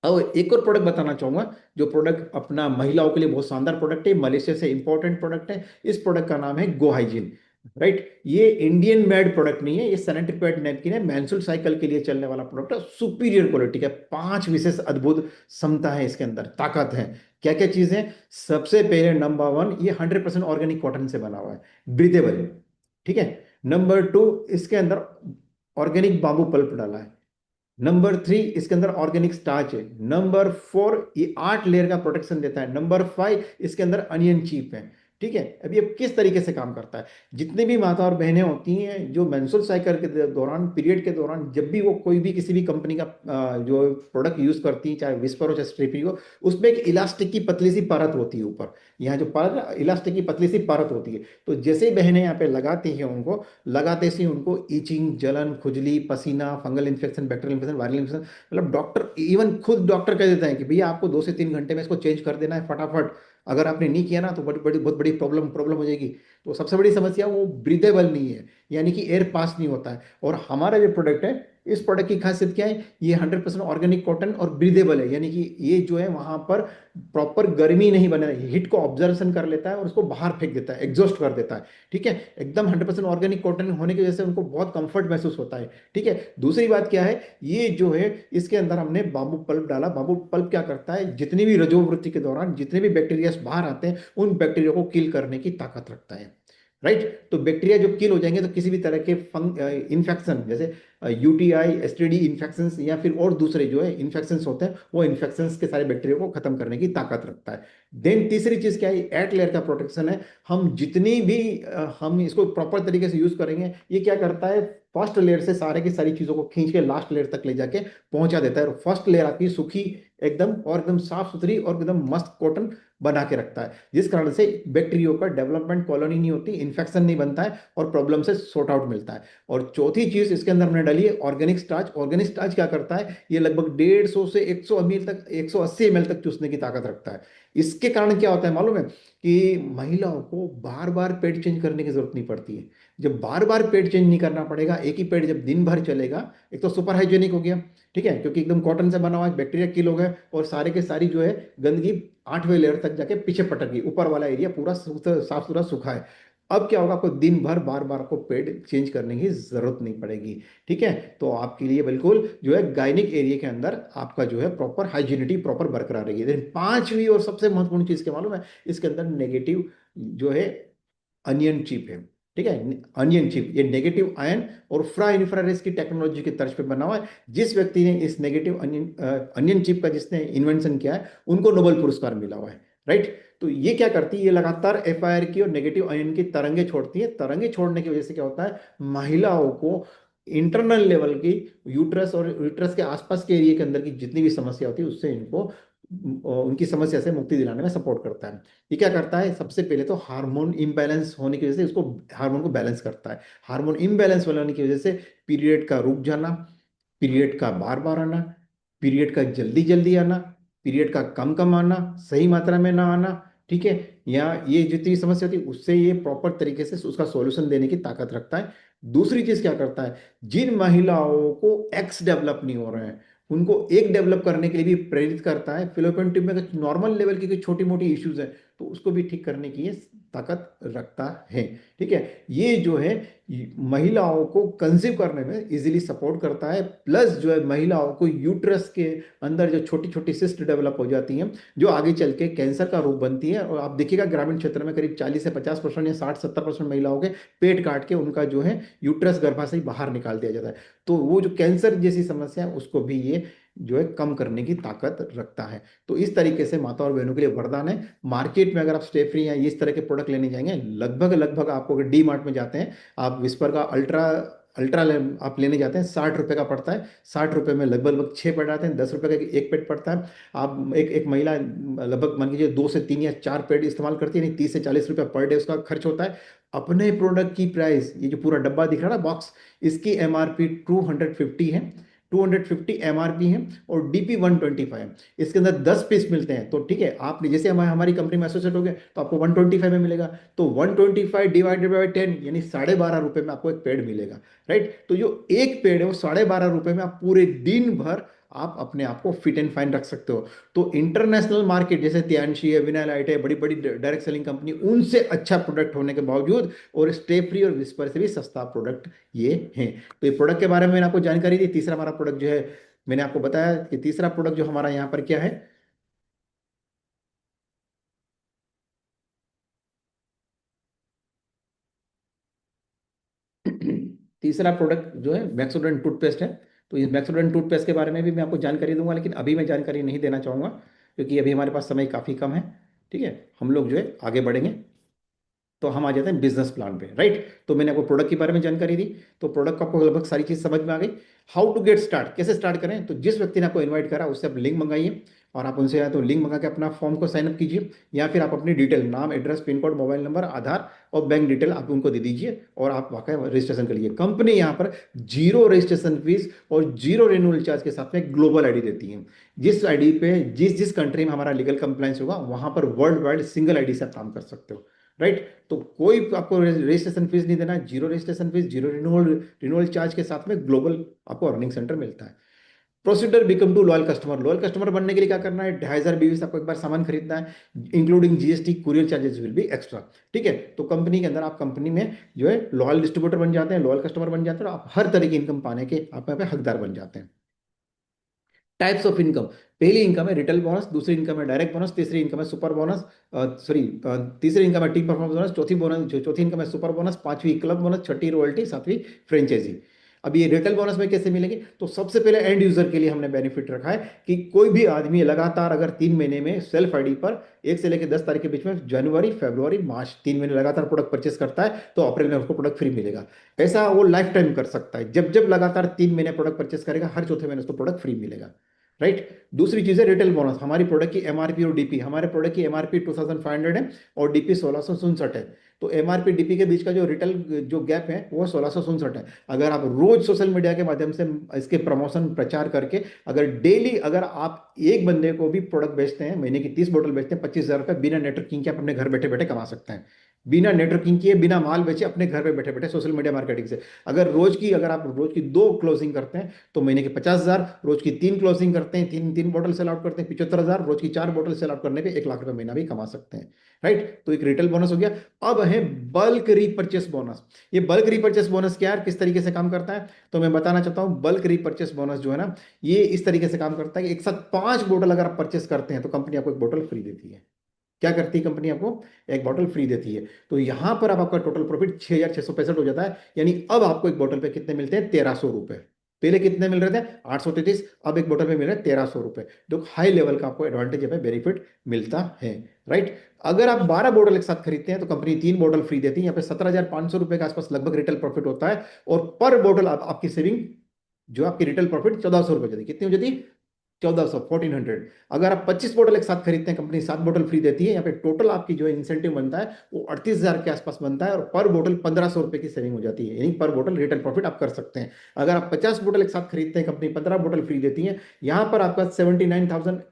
अब एक और प्रोडक्ट बताना चाहूंगा, जो प्रोडक्ट अपना महिलाओं के लिए बहुत शानदार प्रोडक्ट है, मलेशिया से इंपॉर्टेंट प्रोडक्ट है। इस प्रोडक्ट का नाम है गो हाइजीन, राइट? ये इंडियन मेड प्रोडक्ट नहीं है, ये सैनिटरी पैड नैपकिन है, मेंस्ट्रुअल साइकिल के लिए चलने वाला प्रोडक्ट है, सुपीरियर क्वालिटी का। 5 विशेष अद्भुत क्षमता है इसके अंदर, ताकत है। क्या क्या चीजें? सबसे पहले नंबर वन, ये 100% ऑर्गेनिक कॉटन से बना हुआ है, ब्रीदेबल, ठीक है। नंबर टू, इसके अंदर ऑर्गेनिक बांबू पल्प डाला है। नंबर थ्री, इसके अंदर ऑर्गेनिक स्टार्च है। नंबर फोर, ये 8 लेयर का प्रोटेक्शन देता है। नंबर फाइव, इसके अंदर अनियन चीप है, ठीक है। अब ये किस तरीके से काम करता है? जितने भी माता और बहनें होती हैं जो मेंस्ट्रुअल साइकिल के दौरान, पीरियड के दौरान, जब भी वो कोई भी किसी भी कंपनी का जो प्रोडक्ट यूज करती हैं, चाहे विस्पर हो चाहे स्ट्रिपी हो, उसमें एक इलास्टिक की पतली सी परत होती है ऊपर। यहाँ जो परत, इलास्टिक की पतली सी परत होती है, तो जैसे ही बहनें यहाँ पे लगाती हैं उनको, लगाते से उनको ईचिंग, जलन, खुजली, पसीना, fungal infection, bacterial infection, viral infection, मतलब डॉक्टर, इवन खुद डॉक्टर कह देते हैं कि भैया आपको 2 से 3 घंटे में इसको चेंज कर देना है फटाफट। अगर आपने नहीं किया ना तो बड़ी बड़ी बहुत बड़ी प्रॉब्लम प्रॉब्लम हो जाएगी। तो सबसे बड़ी समस्या वो ब्रीदेबल नहीं है, यानी कि एयर पास नहीं होता है। और हमारा जो प्रोडक्ट है, इस प्रोडक्ट की खासियत क्या है? ये 100% ऑर्गेनिक कॉटन और ब्रीदेबल है, यानी कि ये जो है वहां पर प्रॉपर गर्मी नहीं बने, हीट को ऑब्जर्वेशन कर लेता है और उसको बाहर फेंक देता है, एग्जॉस्ट कर देता है, ठीक है। एकदम 100% ऑर्गेनिक कॉटन होने की वजह से उनको बहुत कंफर्ट महसूस होता है, ठीक है। दूसरी बात क्या है? ये जो है, इसके अंदर हमने बांबू पल्प डाला। बांबू पल्प क्या करता है? जितनी भी रजोवृत्ति के दौरान जितने भी बैक्टीरिया बाहर आते हैं, उन बैक्टीरिया को किल करने की ताकत रखता है, राइट? तो बैक्टीरिया जो किल हो जाएंगे तो किसी भी तरह के इन्फेक्शन, जैसे यूटीआई, एसटीडी इन्फेक्शन, या फिर और दूसरे जो है इन्फेक्शन होते हैं, वो इन्फेक्शन के सारे बैक्टीरिया को खत्म करने की ताकत रखता है। देन तीसरी चीज क्या है? 8 लेयर का प्रोटेक्शन है। हम जितनी भी हम इसको प्रॉपर तरीके से यूज करेंगे, ये क्या करता है? फर्स्ट लेयर से सारे की सारी चीजों को खींच के लास्ट लेयर तक ले जाके पहुंचा देता है, और फर्स्ट लेयर आपकी सूखी एकदम, और एकदम साफ सुथरी और एकदम मस्त कॉटन बना के रखता है, जिस कारण से बैक्टीरिया का डेवलपमेंट, कॉलोनी नहीं होती, इन्फेक्शन नहीं बनता है, और प्रॉब्लम से सॉर्ट आउट मिलता है। और चौथी चीज इसके अंदर हमने डाली है ऑर्गेनिक स्टार्च। ऑर्गेनिक स्टार्च क्या करता है? ये लगभग 150 से 100 ml तक, 180 ml तक चूसने की ताकत रखता है। इसके कारण क्या होता है मालूम है? कि महिलाओं को बार बार पेट चेंज करने की जरूरत नहीं पड़ती है। जब बार बार पेट चेंज नहीं करना पड़ेगा, एक ही पेट जब दिन भर चलेगा, एक तो सुपर हाइजेनिक हो गया, ठीक है, क्योंकि एकदम कॉटन से बना हुआ है, बैक्टीरिया किल हो गए, और सारे के सारी जो है गंदगी 8वें लेयर तक जाके पीछे पटक गई, ऊपर वाला एरिया पूरा साफ सुथरा सूखा है। अब क्या होगा? आपको दिन भर बार बार आपको पेड चेंज करने की जरूरत नहीं पड़ेगी, ठीक है। तो आपके लिए बिल्कुल जो है गायनिक एरिया के अंदर आपका जो है प्रॉपर हाइजीनिटी प्रॉपर बरकरार रहेगी। लेकिन पांचवी और सबसे महत्वपूर्ण चीज क्या मालूम है? इसके अंदर नेगेटिव जो है अनियन चिप है, ठीक है। अनियन चिप, ये नेगेटिव आयन और फ्रा इंफ्रारेड की टेक्नोलॉजी की तर्ज पे बना हुआ है। जिस व्यक्ति ने इस नेगेटिव अनियन चिप का जिसने इन्वेंशन किया है, उनको नोबेल पुरस्कार मिला हुआ है, राइट? तो ये क्या करती है? ये लगातार एफआईआर की और नेगेटिव आयन की तरंगे छोड़ती है। तरंगे छोड़ने की वजह से क्या होता है? महिलाओं को इंटरनल लेवल की, यूट्रस और यूट्रस के आसपास के एरिया के अंदर की जितनी भी समस्या होती है, उससे इनको उनकी समस्या से मुक्ति दिलाने में सपोर्ट करता है। ये क्या करता है? सबसे पहले तो हार्मोन इम्बैलेंस होने की वजह से उसको, हार्मोन को बैलेंस करता है। हार्मोन इम्बैलेंस होने की वजह से पीरियड का रुक जाना, पीरियड का बार बार आना, पीरियड का जल्दी जल्दी आना, पीरियड का कम कम आना, सही मात्रा में ना आना, ठीक है, या ये जितनी समस्या होती है उससे ये प्रॉपर तरीके से उसका सॉल्यूशन देने की ताकत रखता है। दूसरी चीज क्या करता है? जिन महिलाओं को एक्स डेवलप नहीं हो रहे हैं, उनको एक डेवलप करने के लिए भी प्रेरित करता है। फिलिपिन ट्यूब में अगर नॉर्मल लेवल की कोई छोटी मोटी इश्यूज है तो उसको भी ठीक करने की ये ताकत रखता है। ठीक है, ये जो है महिलाओं को कंसीव करने में इजीली सपोर्ट करता है, प्लस जो है महिलाओं को यूट्रस के अंदर जो छोटी छोटी सिस्ट डेवलप हो जाती हैं जो आगे चल के कैंसर का रूप बनती है। और आप देखिएगा ग्रामीण क्षेत्र में करीब 40 से 50% या 60-70% महिलाओं के पेट काट के उनका जो है यूट्रस गर्भाशय बाहर निकाल दिया जाता है। तो वो जो कैंसर जैसी समस्या है उसको भी ये जो है कम करने की ताकत रखता है। तो इस तरीके से माता और बहनों के लिए वरदान है। मार्केट में अगर आप स्टे फ्री या इस तरह के प्रोडक्ट लेने जाएंगे, लगभग लगभग आपको अगर डी मार्ट में जाते हैं, आप विस्पर का अल्ट्रा अल्ट्रा आप लेने जाते हैं, 60 रुपए का पड़ता है। 60 रुपए में लगभग लगभग 6 पेड आते हैं, 10 रुपए का एक पेड पड़ता है। आप एक एक महिला लगभग मान लीजिए 2 से 3 या 4 पेड इस्तेमाल करती है, यानी 30 से 40 रुपए पर डे उसका खर्च होता है। अपने प्रोडक्ट की प्राइस, ये जो पूरा डब्बा दिख रहा है ना बॉक्स, इसकी एमआरपी 250 है। 250 एमआरपी है और डीपी 125 है। इसके अंदर 10 पीस मिलते हैं। तो ठीक है, आपने जैसे हमारी कंपनी में एसोसिएट हो गए तो आपको 125 में मिलेगा। तो 125 डिवाइडेड बाई 10 यानी 12.5 रुपए में आपको एक पेड़ मिलेगा। राइट, तो जो एक पेड़ है वो 12.5 रुपए में आप पूरे दिन भर आप अपने आप को फिट एंड फाइन रख सकते हो। तो इंटरनेशनल मार्केट जैसे त्यानशी है, विनाइलाइट है, बड़ी बड़ी डायरेक्ट सेलिंग कंपनी, उनसे अच्छा प्रोडक्ट होने के बावजूद और स्टे फ्री और विस्पर से भी सस्ता प्रोडक्ट ये है। तो ये प्रोडक्ट के बारे में मैंने आपको जानकारी दी। तीसरा हमारा प्रोडक्ट जो है, मैंने आपको बताया कि तीसरा प्रोडक्ट जो हमारा यहाँ पर क्या है। तीसरा प्रोडक्ट जो है मैक्सोडेंट टूथपेस्ट है। तो इस मैक्सोडेंट टूथपेस्ट के बारे में भी मैं आपको जानकारी दूंगा, लेकिन अभी मैं जानकारी नहीं देना चाहूंगा क्योंकि अभी हमारे पास समय काफ़ी कम है। ठीक है, हम लोग जो है आगे बढ़ेंगे तो हम आ जाते हैं बिजनेस प्लान पे। राइट, तो मैंने आपको प्रोडक्ट के बारे में जानकारी दी, तो प्रोडक्ट को आपको लगभग सारी चीज समझ में आ गई। हाउ टू गेट स्टार्ट, कैसे स्टार्ट करें, तो जिस व्यक्ति ने आपको इनवाइट करा उससे आप लिंक मंगाइए और आप उनसे या तो लिंक मंगा के अपना फॉर्म को साइन अप कीजिए, या फिर आप अपनी डिटेल, नाम, address, pin code, mobile number, Aadhaar और बैंक डिटेल आप उनको दे दीजिए और आप वाकई रजिस्ट्रेशन करिए। कंपनी यहाँ पर जीरो रजिस्ट्रेशन फीस और जीरो रिन्यूअल चार्ज के साथ में ग्लोबल आईडी देती है। जिस आईडी पे जिस जिस कंट्री में हमारा लीगल कंप्लायंस होगा वहां पर वर्ल्ड वाइड सिंगल आईडी से आप काम कर सकते हो। राइट, तो कोई आपको रजिस्ट्रेशन फीस नहीं देना, zero registration fees, zero renewal renewal charge के साथ में ग्लोबल आपको अर्निंग सेंटर मिलता है। Procedure become to loyal customer, loyal customer बनने के लिए क्या करना है, 2,500 बीवी से आपको एक बार सामान खरीदना है, including GST, courier charges will be extra. ठीक है, तो कंपनी के अंदर आप कंपनी में जो है लॉयल डिस्ट्रीब्यूटर बन जाते हैं, लॉयल कस्टमर बन जाते हैं और आप हर तरह की इनकम पाने के आप यहाँ पे हकदार बन जाते हैं। टाइप्स ऑफ इनकम, पहली इनकम है रिटेल बोनस, दूसरी इनकम है डायरेक्ट बोनस, तीसरी इनकम है सुपर बोनस, सॉरी, तीसरी इनकम है टीम परफॉर्मेंस बोनस, चौथी इनकम है सुपर बोनस, पांचवी क्लब बोनस, छठी रॉयल्टी, सातवीं फ्रेंचाइजी। अब ये रिटेल बोनस में कैसे मिलेगी, तो सबसे पहले एंड यूजर के लिए हमने बेनिफिट रखा है कि कोई भी आदमी लगातार अगर 3 महीने में सेल्फ आईडी पर 1 से लेकर 10 तारीख के बीच में जनवरी, फरवरी, मार्च 3 महीने लगातार प्रोडक्ट परचेस करता है तो अप्रैल में उसको प्रोडक्ट फ्री मिलेगा। ऐसा वो लाइफ टाइम कर सकता है, जब जब लगातार 3 महीने प्रोडक्ट परचेस करेगा हर चौथे महीने उसको प्रोडक्ट फ्री मिलेगा। राइट, दूसरी चीज है रिटेल बोनस। हमारी प्रोडक्ट की एमआरपी और डीपी, हमारे प्रोडक्ट की एमआरपी 2,500 है और डीपी 1,667 है। तो एमआरपी डीपी के बीच का जो रिटेल जो गैप है वो 1,667 है। अगर आप रोज सोशल मीडिया के माध्यम से इसके प्रमोशन प्रचार करके अगर डेली अगर आप एक बंदे को भी प्रोडक्ट बेचते हैं, महीने की 30 बोतल बेचते हैं, 25,000 रुपये बिना नेटवर्किंग के आप अपने घर बैठे बैठे कमा सकते हैं। बिना नेटवर्किंग किए, बिना माल बेचे, अपने घर पे बैठे बैठे सोशल मीडिया मार्केटिंग से। अगर आप रोज की 2 क्लोजिंग करते हैं तो महीने के 50,000, रोज की 3 क्लोजिंग करते हैं, तीन तीन बोतल सेल आउट करते हैं, 75,000, रोज की 4 बोतल सेल आउट करने पे 1 लाख रुपए महीना भी कमा सकते हैं। राइट, तो एक रिटेल बोनस हो गया। अब है बल्क रीपर्चेस बोनस। ये बल्क रीपर्चेस बोनस क्या है, किस तरीके से काम करता है, तो मैं बताना चाहता हूं। बल्क रीपर्चेस बोनस जो है ना, ये इस तरीके से काम करता है कि एक साथ 5 बोतल अगर आप परचेस करते हैं तो कंपनी आपको एक बोतल फ्री देती है। क्या करती है कंपनी, आपको एक बोतल फ्री देती है। तो यहां पर अब आपका टोटल प्रॉफिट 6,665 हो जाता है। यानी अब आपको एक बोतल पे कितने मिलते हैं, 1,300 रुपए। पहले कितने मिल रहे थे, 833, अब एक बोतल में मिल रहे हैं 1,300 रुपए। जो हाई लेवल का आपको एडवांटेज है, बेनिफिट मिलता है। राइट, अगर आप 12 बोतल एक साथ खरीदते हैं तो कंपनी 3 बोतल फ्री देती है। यहाँ पे 17,500 रुपए के आसपास लगभग रिटेल प्रॉफिट होता है। और पर बोतल आपकी सेविंग, जो आपकी रिटेल प्रॉफिट 1,400 रुपए जाती है, कितनी हो जाती है, 1,400, 1,400। अगर आप 25 बोतल एक साथ खरीदते हैं कंपनी 7 बोतल फ्री देती है। यहाँ पे टोटल आपकी जो इंसेंटिव बनता है वो 38,000 के आसपास बनता है और पर बोतल 1,500 रुपए की सेविंग हो जाती है। यानी पर बोतल रिटेल प्रॉफिट आप कर सकते हैं। अगर आप 50 बोतल एक साथ खरीदते हैं कंपनी 15 बोतल फ्री देती है, यहाँ पर आपका 79,000,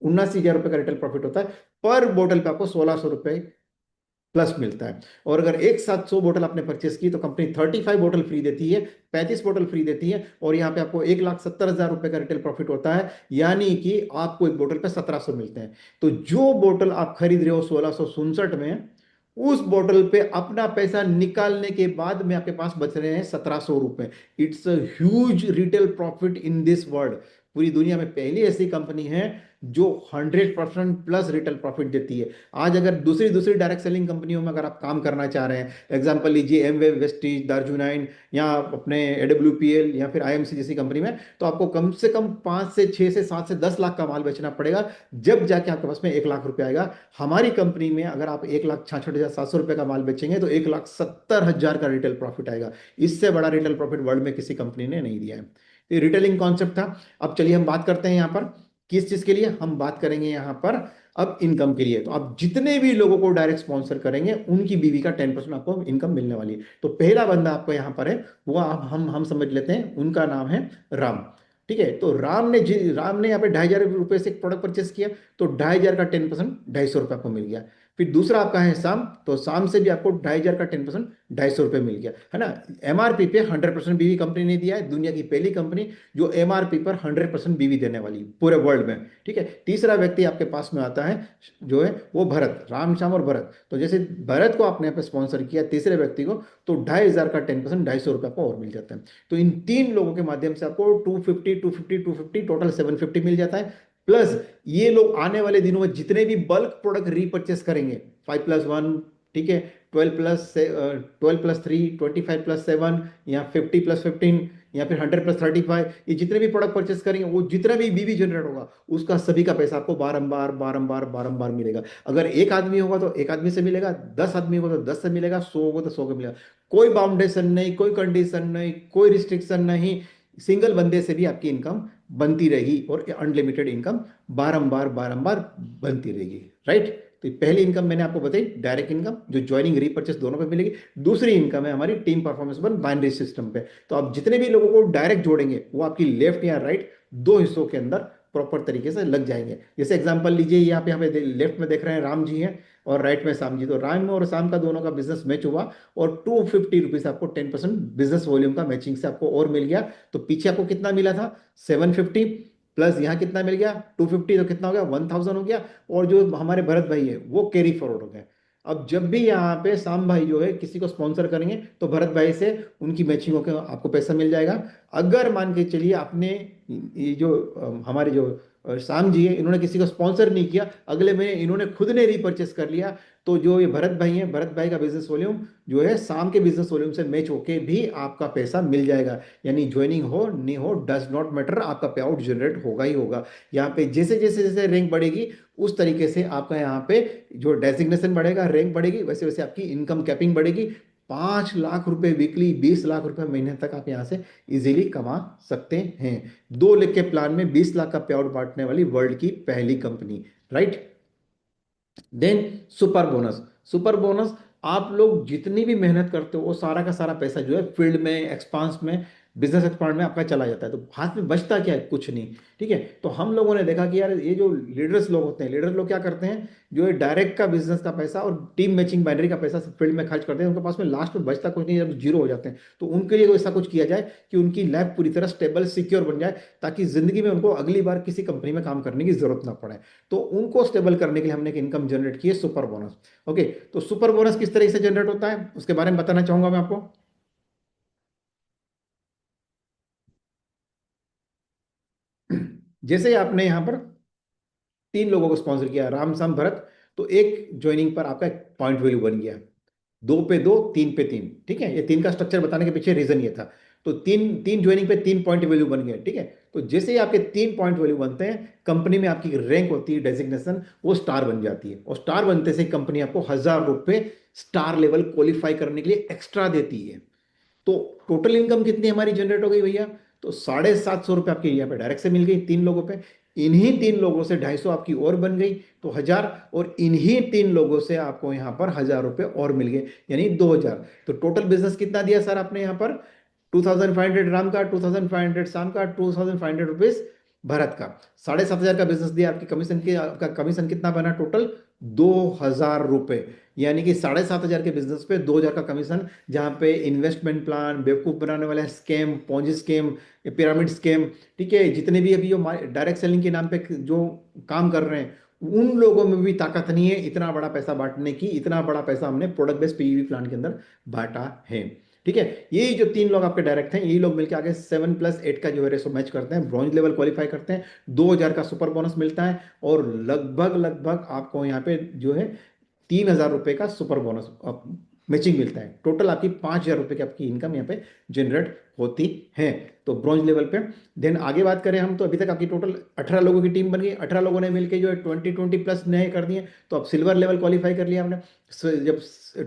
79,000 रुपए का रिटेल प्रॉफिट होता है। पर बोतल पे आपको 1,600 रुपए प्लस मिलता है। और अगर एक साथ 100 बोतल आपने परचेस की तो कंपनी 35 बोतल फ्री देती है, 35 बोतल फ्री देती है, और यहाँ पे आपको 1,70,000 रुपए का रिटेल प्रॉफिट होता है, यानी कि आपको एक बोतल पे 1,700 मिलते हैं। तो जो बोतल आप खरीद रहे हो 1667 में, उस बोतल पे अपना पैसा निकालने के बाद में आपके पास बच रहे हैं 1,700 रुपए। It's a huge retail profit in this world. पूरी दुनिया में पहली ऐसी कंपनी है जो 100% प्लस रिटेल प्रॉफिट देती है। आज अगर दूसरी दूसरी डायरेक्ट सेलिंग कंपनियों में अगर आप काम करना चाह रहे हैं, एग्जांपल लीजिए एमवे, वेस्टीज, दार्जुनाइन, या अपने एडब्ल्यूपीएल या फिर आईएमसी जैसी कंपनी में, तो आपको कम से कम 5 से 6 से 7 से 10 लाख का माल बेचना पड़ेगा, जब जाके आपके पास में 1 लाख रुपए आएगा। हमारी कंपनी में अगर आप 1,66,700 रुपए का माल बेचेंगे तो 1,70,000 का रिटेल प्रॉफिट आएगा। इससे बड़ा रिटेल प्रॉफिट वर्ल्ड में किसी कंपनी ने नहीं दिया है। ये रिटेलिंग कॉन्सेप्ट था। अब चलिए हम बात करते हैं यहाँ पर किस चीज के लिए। हम बात करेंगे यहाँ पर अब इनकम के लिए। तो आप जितने भी लोगों को डायरेक्ट स्पॉन्सर करेंगे उनकी बीवी का 10% आपको इनकम मिलने वाली है। तो पहला बंदा आपको यहाँ पर है, वो आप हम समझ लेते हैं, उनका नाम है राम। ठीक है, तो राम ने यहाँ पे 2,500 रुपये से एक प्रोडक्ट परचेस किया, तो 2,500 का 10% 250 रुपये आपको मिल गया। फिर दूसरा आपका है शाम, तो शाम से भी आपको 2,500 का 10% 250 रुपये मिल गया, है ना। एमआरपी पे 100% बीवी कंपनी ने दिया है, दुनिया की पहली कंपनी जो एमआरपी पर 100% बीवी देने वाली पूरे वर्ल्ड में। ठीक है, तीसरा व्यक्ति आपके पास में आता है जो है वो भरत, राम श्याम और भरत। तो जैसे भरत को आपने यहाँ पे स्पॉन्सर किया, तीसरे व्यक्ति को, तो 2,500 का 10% 250 रुपये आपको और मिल जाता है। तो इन तीन लोगों के माध्यम से आपको 250 टोटल 750 मिल जाता है। प्लस ये लोग आने वाले दिनों में जितने भी बल्क प्रोडक्ट रीपर्चेस करेंगे, 5+1, ठीक है, 12+3, 25+7, या 50+15, या फिर 100+35, ये जितने भी प्रोडक्ट परचेस करेंगे, वो जितना भी बीवी जनरेट होगा उसका सभी का पैसा आपको बारंबार बारंबार बारंबार मिलेगा। अगर एक आदमी होगा तो एक आदमी से मिलेगा, 10 आदमी होगा तो 10 से मिलेगा, 100 होगा तो 100 का मिलेगा। कोई बाउंडेशन नहीं, कोई कंडीशन नहीं, कोई रिस्ट्रिक्शन नहीं। सिंगल बंदे से भी आपकी इनकम बनती रहेगी, और अनलिमिटेड इनकम बारंबार बारंबार बनती रहेगी। राइट। तो ये पहली इनकम मैंने आपको बताई, डायरेक्ट इनकम, जो ज्वाइनिंग रीपर्चेस दोनों पे मिलेगी। दूसरी इनकम है हमारी team performance one binary system पे। तो आप जितने भी लोगों को डायरेक्ट जोड़ेंगे वो आपकी लेफ्ट या राइट दो हिस्सों के अंदर प्रॉपर तरीके से लग जाएंगे। जैसे एग्जांपल लीजिए, यहाँ पे लेफ्ट में देख रहे हैं राम जी हैं, और राइट में शाम जी। तो राम और शाम का दोनों का बिजनेस मैच हुआ, और 250 रुपीज आपको 10% बिजनेस वॉल्यूम का मैचिंग से आपको और मिल गया। तो पीछे आपको कितना मिला था, 750, प्लस यहाँ कितना मिल गया 250, तो कितना हो गया 1,000 हो गया। और जो हमारे भरत भाई है वो कैरी फॉरवर्ड हो गए। अब जब भी यहाँ पे शाम भाई जो है किसी को स्पॉन्सर करेंगे तो भरत भाई से उनकी मैचिंग होकर आपको पैसा मिल जाएगा। अगर मान के चलिए आपने ये जो हमारे जो शाम जी है, इन्होंने किसी को स्पॉन्सर नहीं किया, अगले महीने इन्होंने खुद ने रीपर्चेस कर लिया, तो जो ये भरत भाई हैं, भरत भाई का बिजनेस वॉल्यूम जो है शाम के बिजनेस वॉल्यूम से मैच होके भी आपका पैसा मिल जाएगा। यानी ज्वाइनिंग हो नहीं हो डज नॉट मैटर, आपका पे आउट जनरेट होगा ही होगा। यहाँ पे जैसे जैसे जैसे रैंक बढ़ेगी उस तरीके से आपका यहाँ पे जो डेजिग्नेशन बढ़ेगा, रैंक बढ़ेगी, वैसे वैसे आपकी इनकम कैपिंग बढ़ेगी। 5 लाख रुपए वीकली, 20 लाख रुपए महीने तक आप यहाँ से इजीली कमा सकते हैं। 2 लाख के प्लान में 20 लाख का पे आउट बांटने वाली वर्ल्ड की पहली company. Right. Then super bonus. Super bonus, आप लोग जितनी भी मेहनत करते हो वो सारा का सारा पैसा जो है फील्ड में, एक्सपांस में, बिजनेस एक्सपांड में आपका चला जाता है, तो हाथ में बचता क्या है, कुछ नहीं। ठीक है, तो हम लोगों ने देखा कि यार ये जो लीडर्स लोग होते हैं, लीडर लोग क्या करते हैं, जो ये डायरेक्ट का बिजनेस का पैसा और टीम मैचिंग बाइनरी का पैसा फील्ड में खर्च करते हैं, उनके पास में लास्ट में बचता कुछ नहीं, जब जीरो हो जाते हैं। तो उनके लिए ऐसा कुछ किया जाए कि उनकी लाइफ पूरी तरह स्टेबल सिक्योर बन जाए, ताकि जिंदगी में उनको अगली बार किसी कंपनी में काम करने की जरूरत ना पड़े। तो उनको स्टेबल करने के लिए हमने एक इनकम जनरेट की है, सुपर बोनस। ओके, तो सुपर बोनस किस तरह से जनरेट होता है उसके बारे में बताना चाहूंगा मैं आपको। जैसे आपने यहाँ पर 3 लोगों को स्पॉन्सर किया, राम शाम भरत, तो एक ज्वाइनिंग पर आपका एक पॉइंट वैल्यू बन गया, 2 पे 2, 3 पे 3। ठीक है, ये तीन का स्ट्रक्चर बताने के पीछे रीजन ये था। तो तीन तीन ज्वाइनिंग पे 3 पॉइंट वैल्यू बन गया। ठीक है, तो जैसे ही आपके 3 पॉइंट वैल्यू बनते हैं, कंपनी में आपकी रैंक होती है, डेजिग्नेशन, वो स्टार बन जाती है, और स्टार बनते से कंपनी आपको 1,000 रुपये स्टार लेवल क्वालिफाई करने के लिए एक्स्ट्रा देती है। तो टोटल इनकम कितनी हमारी जनरेट हो गई भैया, तो 750 रुपये आपके यहाँ पे डायरेक्ट से मिल गई 3 लोगों पे। इन्हीं 3 लोगों से 250 आपकी और बन गई, तो 1,000, और इन्हीं 3 लोगों से आपको यहाँ पर 1,000 रुपये और मिल गए, यानी 2,000। तो टोटल बिजनेस कितना दिया सर आपने यहाँ पर, 2,500 राम का, 2,500 शाम का, 2,500 रुपीज भारत का 7,500 का बिजनेस दिया, आपकी कमीशन की आपका कमीशन कितना बना टोटल? 2,000 रुपये। यानी कि 7,500 के बिजनेस पे 2,000 का कमीशन, जहाँ पे इन्वेस्टमेंट प्लान, बेवकूफ बनाने वाला scam, Ponzi scam, pyramid scam, ठीक है, जितने भी अभी जो डायरेक्ट सेलिंग के नाम पे जो काम कर रहे हैं, उन लोगों में भी ताकत नहीं है इतना बड़ा पैसा बांटने की। इतना बड़ा पैसा हमने प्रोडक्ट बेस्ड पीवीवी प्लान के अंदर बांटा है। ठीक है, यही जो तीन लोग आपके डायरेक्ट हैं, यही लोग मिलकर आगे 7+8 का जो है रेसो मैच करते हैं, ब्रॉन्ज लेवल क्वालिफाई करते हैं, 2,000 का सुपर बोनस मिलता है, और लगभग लगभग आपको यहाँ पे जो है 3,000 रुपये का सुपर बोनस मैचिंग मिलता है। टोटल आपकी 5,000 रुपये की आपकी इनकम यहाँ पे जनरेट होती है, तो ब्रॉन्ज लेवल पे। देन आगे बात करें हम, तो अभी तक आपकी टोटल 18 लोगों की टीम बन गई, 18 लोगों ने मिलकर जो है 20-20 प्लस नए कर दिए, तो अब सिल्वर लेवल क्वालिफाई कर लिया हमने। जब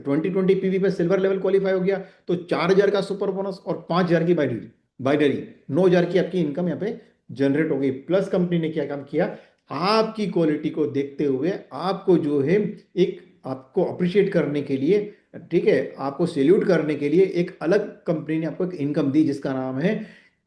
20-20 पीवी पे सिल्वर लेवल क्वालिफाई हो गया, तो 4,000 का सुपर बोनस और 5,000 की बाइनरी बाइनरी 9,000 की आपकी इनकम यहाँ पे जनरेट हो गई। प्लस कंपनी ने क्या काम किया, आपकी क्वालिटी को देखते हुए आपको जो है एक आपको अप्रिशिएट करने के लिए, ठीक है, आपको सैल्यूट करने के लिए एक अलग कंपनी ने आपको एक इनकम दी, जिसका नाम है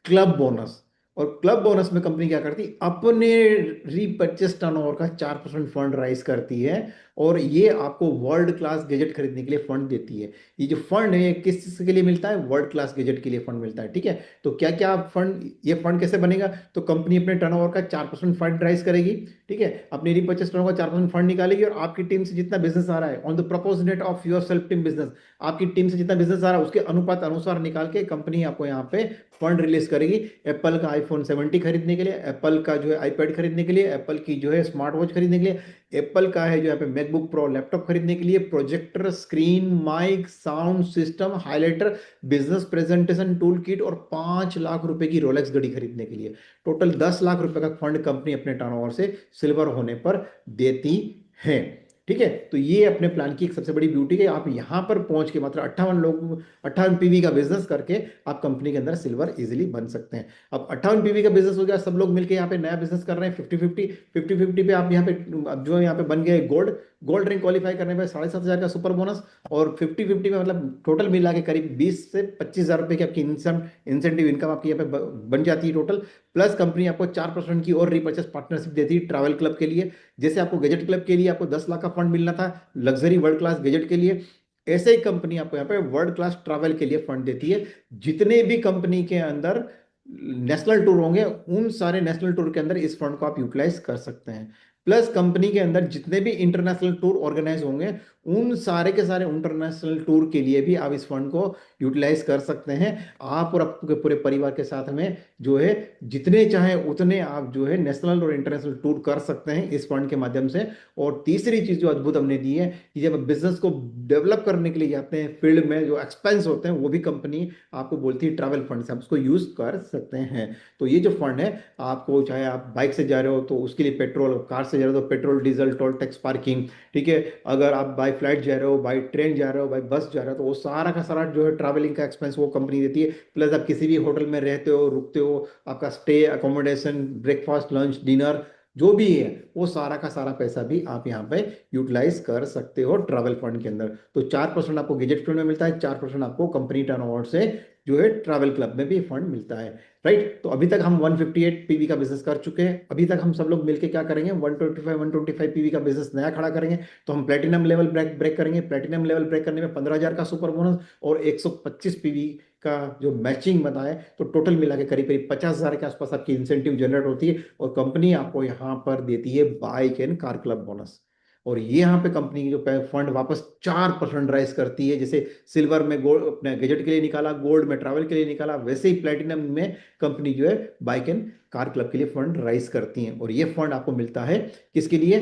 क्लब बोनस। और क्लब बोनस में कंपनी क्या करती, अपने रीपरचेस टर्नओवर का 4% फंड राइज करती है, और ये आपको वर्ल्ड क्लास गैजेट खरीदने के लिए फंड देती है। ये जो फंड है, ये किस चीज के लिए मिलता है? वर्ल्ड क्लास गैजेट के लिए फंड मिलता है। ठीक है, तो क्या क्या फंड, ये फंड कैसे बनेगा? तो कंपनी अपने टर्नओवर का 4% फंड राइज करेगी, ठीक है, अपनी रीपरचेस टर्नओवर का 4% फंड निकालेगी, और आपकी टीम से जितना बिजनेस आ रहा है, on the propose net of your self team business, आपकी टीम से जितना बिजनेस आ रहा है उसके अनुपात अनुसार निकाल के कंपनी आपको यहाँ पे फंड रिलीज करेगी। एप्पल का iPhone 17 खरीदने के लिए, एप्पल का जो है आईपैड खरीदने के लिए, एप्पल की जो है स्मार्ट वॉच खरीदने के लिए, एप्पल का है जो यहाँ पे मैकबुक प्रो लैपटॉप खरीदने के लिए, projector, screen, mic, sound system, highlighter, business presentation tool kit, और 5 लाख रुपए की रोलेक्स घड़ी खरीदने के लिए। टोटल 10 लाख रुपए का फंड कंपनी अपने टर्नओवर से सिल्वर होने पर देती है। ठीक है, तो ये अपने प्लान की एक सबसे बड़ी ब्यूटी है, आप यहां पर पहुंच के मात्र 58 पीवी का बिजनेस करके आप कंपनी के अंदर सिल्वर इजीली बन सकते हैं। अब 58 पीवी का बिजनेस हो गया, सब लोग मिलकर यहाँ पे नया बिजनेस कर रहे हैं 50-50 पे आप यहाँ पे, अब जो यहाँ पे बन गए गोल्ड। गोल्ड रैंक क्वालिफाई करने पे 7,500 का सुपर बोनस, और 50-50 में मतलब टोटल मिला के करीब 20 से 25 हजार रुपए की आपकी इंसेंटिव इनकम आपकी यहाँ पे बन जाती है टोटल। प्लस कंपनी आपको 4% की और रिपर्चेस पार्टनरशिप देती है ट्रैवल क्लब के लिए। जैसे आपको गैजेट क्लब के लिए आपको 10 लाख का फंड मिलना था लग्जरी वर्ल्ड क्लास गैजेट के लिए, ऐसे ही कंपनी आपको यहाँ पे वर्ल्ड क्लास ट्रैवल के लिए फंड देती है। जितने भी कंपनी के अंदर नेशनल टूर होंगे, उन सारे नेशनल टूर के अंदर इस फंड को आप यूटिलाइज कर सकते हैं। प्लस कंपनी के अंदर जितने भी इंटरनेशनल टूर ऑर्गेनाइज होंगे, उन सारे के सारे इंटरनेशनल टूर के लिए भी आप इस फंड को यूटिलाइज कर सकते हैं। आप और आपके पूरे परिवार के साथ में जो है जितने चाहे उतने आप जो है नेशनल और इंटरनेशनल टूर कर सकते हैं इस फंड के माध्यम से। और तीसरी चीज जो अद्भुत हमने दी है कि जब बिजनेस को डेवलप करने के लिए जाते हैं, फील्ड में जो एक्सपेंस होते हैं वो भी कंपनी आपको बोलती है ट्रैवल फंड से आप उसको यूज कर सकते हैं। तो ये जो फंड है, आपको चाहे आप बाइक से जा रहे हो तो उसके लिए पेट्रोल, कार से जा रहे हो तो petrol, diesel, toll tax, parking, ठीक है, अगर आप बाई फ्लाइट जा रहे हो, बाई ट्रेन जा रहे हो, बाई बस जा रहे हो, तो वो सारा का सारा जो है ट्रैवलिंग का एक्सपेंस वो कंपनी देती है। प्लस आप किसी भी होटल में रहते हो, रुकते हो, आपका stay, accommodation, breakfast, lunch, dinner जो भी है, वो सारा का सारा पैसा भी आप यहाँ पे यूटिलाइज कर सकते हो ट्रैवल फंड के अंदर। तो 4% आपको गैजेट फंड में मिलता है, 4% आपको कंपनी टर्नओवर से जो है ट्रैवल क्लब में भी फंड मिलता है। राइट, तो अभी तक हम 158 पीवी का बिजनेस कर चुके हैं। अभी तक हम सब लोग मिलकर क्या करेंगे, 125 पीवी का बिजनेस नया खड़ा करेंगे। तो हम प्लेटिनम लेवल ब्रेक ब्रेक करेंगे। प्लेटिनम लेवल ब्रेक करने में 15,000 का सुपर बोनस और 125 पीवी का जो मैचिंग बताए, तो टोटल मिला के करीब करीब 50,000 के आसपास आपकी इंसेंटिव जनरेट होती है। और कंपनी आपको यहाँ पर देती है bike and car club bonus. और ये यहाँ पे कंपनी की जो फंड वापस 4% राइज करती है। जैसे सिल्वर में गोल्ड अपने गैजेट के लिए निकाला, गोल्ड में ट्रैवल के लिए निकाला, वैसे ही प्लेटिनम में कंपनी जो है बाइक एंड कार क्लब के लिए फंड राइज करती है। और ये फंड आपको मिलता है किसके लिए?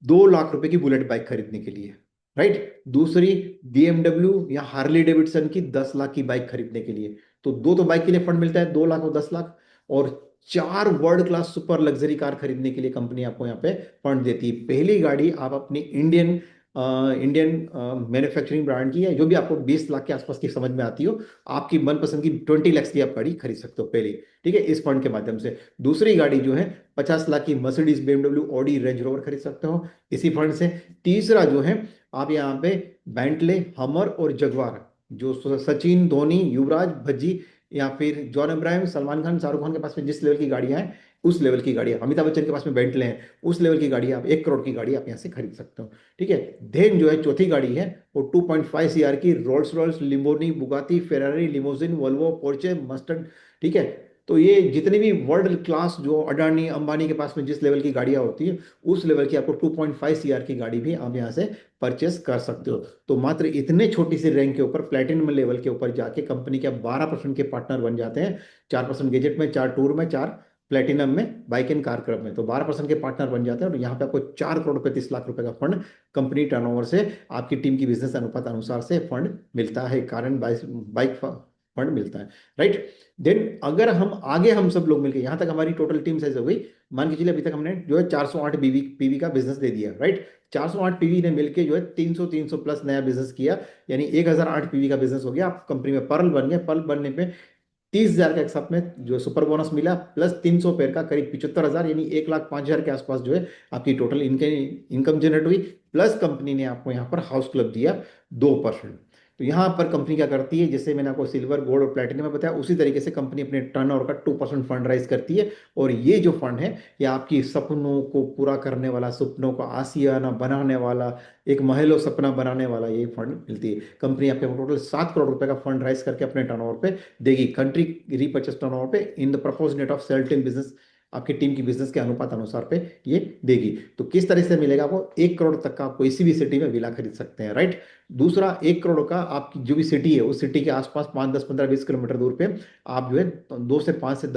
2 लाख रुपए की बुलेट बाइक खरीदने के लिए। राइट, दूसरी BMW या हार्ली डेविडसन की 10 लाख की बाइक खरीदने के लिए। तो दो तो बाइक के लिए फंड मिलता है, 2 लाख और 10 लाख। और 4 world class super luxury car खरीदने के लिए कंपनी आपको यहाँ पे फंड देती है। पहली गाड़ी आप अपनी इंडियन मैन्युफैक्चरिंग ब्रांड की है, जो भी आपको 20 लाख के आसपास की समझ में आती हो, आपकी मनपसंद की 20 लाख की आप गाड़ी खरीद सकते हो पहले, ठीक है, इस फंड के माध्यम से। दूसरी गाड़ी जो है 50 लाख की Mercedes, BMW, Audi, range rover खरीद सकते हो इसी फंड से। तीसरा जो है, आप यहाँ पे बेंटले, हमर और जगवार, जो सचिन, धोनी, युवराज, भज्जी या फिर जॉन अब्राहम, सलमान खान, शाहरुख खान के पास में जिस लेवल की गाड़ियां हैं, उस लेवल की गाड़ी, अमिताभ बच्चन के पास में बेंटले हैं, उस लेवल की गाड़ी आप 1 करोड़ की गाड़ी आप यहाँ से खरीद सकते हो। ठीक है। देन जो है चौथी गाड़ी है वो 2.5 सीआर की Rolls Royce, Lamborghini, Bugatti, Ferrari, limousine, Volvo, Porsche, Mustang. ठीक है। तो ये जितनी भी वर्ल्ड क्लास जो अडानी अंबानी के पास में जिस लेवल की गाड़ियां होती है, उस लेवल की आपको 2.5 सीआर की गाड़ी भी आप यहाँ से परचेस कर सकते हो। तो मात्र इतने छोटी सी रैंक के ऊपर, प्लेटिनम लेवल के ऊपर जाके कंपनी के आप 12% के पार्टनर बन जाते हैं। 4% गैजेट में, 4 टूर में, 4 प्लेटिनम में, बाइक एंड कार क्लब में, तो 12% के पार्टनर बन जाते हैं। और यहाँ पे आपको 4 करोड़ 35 लाख रुपए का फंड कंपनी टर्नओवर से, आपकी टीम की बिजनेस अनुपात अनुसार से फंड मिलता है, कारण बाइक बाइक फंड मिलता है। राइट। देन अगर हम आगे हम सब लोग मिलकर, यहाँ तक हमारी टोटल टीम साइज हो गई, मान के चलिए अभी तक हमने जो है 408 बीवी पीवी का बिजनेस दे दिया। राइट। 408 पीवी ने मिलके जो है 300 प्लस नया बिजनेस किया, यानी 1008 पीवी का बिजनेस हो गया। आप कंपनी में पर्ल बन गए। पर्ल बनने पे 30,000 का एक साथ में जो सुपर बोनस मिला, प्लस 300 पेड़ का करीब 75,000, यानी 1,05,000 के आसपास जो है आपकी टोटल इनकम जनरेट हुई। प्लस कंपनी ने आपको यहाँ पर हाउस क्लब दिया 2%। तो यहाँ पर कंपनी क्या करती है, जैसे मैंने आपको सिल्वर, गोल्ड और प्लेटिनम में बताया, उसी तरीके से कंपनी अपने टर्नओवर का 2% फंड राइज करती है। और ये जो फंड है, ये आपकी सपनों को पूरा करने वाला, सपनों का आशियाना बनाने वाला, एक महलो सपना बनाने वाला ये फंड मिलती है। कंपनी आपके टोटल 7 करोड़ रुपए का फंड राइज करके अपने टर्नओवर पे देगी, कंट्री रीपर्चेस टर्नओवर पे in the propose net of sale team business, आपकी टीम की बिजनेस के अनुपात अनुसार पे ये देगी। तो किस तरह से मिलेगा आपको, 1 करोड़ तक का आप कोई सी भी सिटी में विला खरीद सकते हैं। राइट। दूसरा, 1 करोड़ का आपकी जो भी सिटी है, उस सिटी के आसपास 5, 10, 15, 20 किलोमीटर दूर पे आप जो है 2 से 5 से